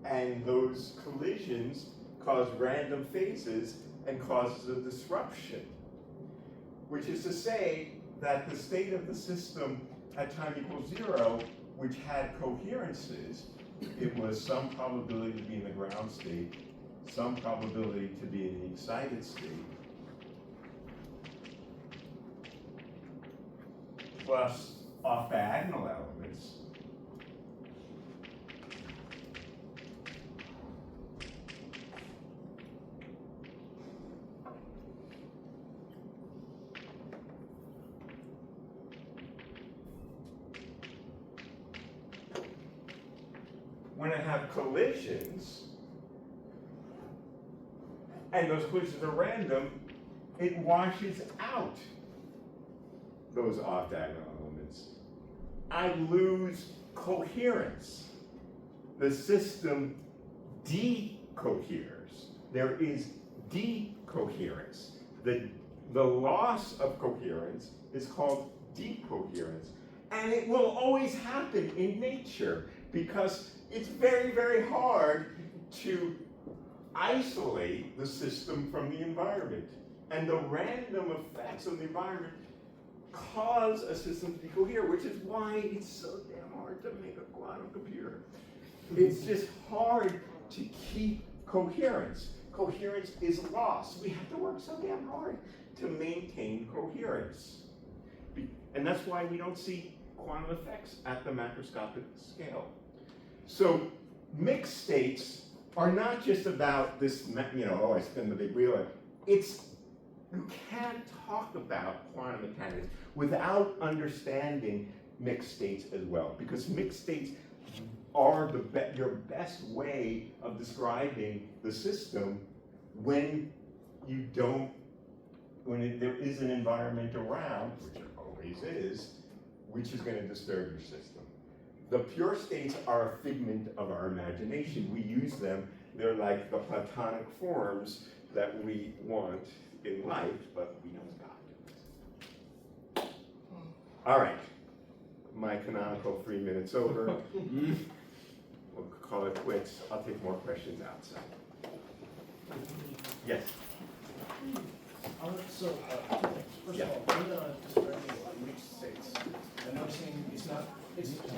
and those collisions cause random phases and causes a disruption. Which is to say that the state of the system at time equals 0, which had coherences, it was some probability to be in the ground state, some probability to be in the excited state, plus off-diagonal elements. When I have collisions, and those collisions are random, it washes out those off-diagonal elements. I lose coherence. The system decoheres. There is decoherence. The loss of coherence is called decoherence. And it will always happen in nature because it's very, very hard to isolate the system from the environment. And the random effects of the environment cause a system to decohere, which is why it's so damn hard to make a quantum computer. It's just hard to keep coherence. Coherence is lost. We have to work so damn hard to maintain coherence. And that's why we don't see quantum effects at the macroscopic scale. So mixed states are not just about this, oh, I spin the big wheel. You can't talk about quantum mechanics without understanding mixed states as well, because mixed states are your best way of describing the system when there is an environment around, which there always is, which is going to disturb your system. The pure states are a figment of our imagination. We use them. They're like the Platonic forms that we want in life, but we don't got it. All right, my canonical 3 minutes over. We'll call it quits. I'll take more questions outside. Yes? So, first Yeah. of all, in the describing mixed states, I'm noticing it's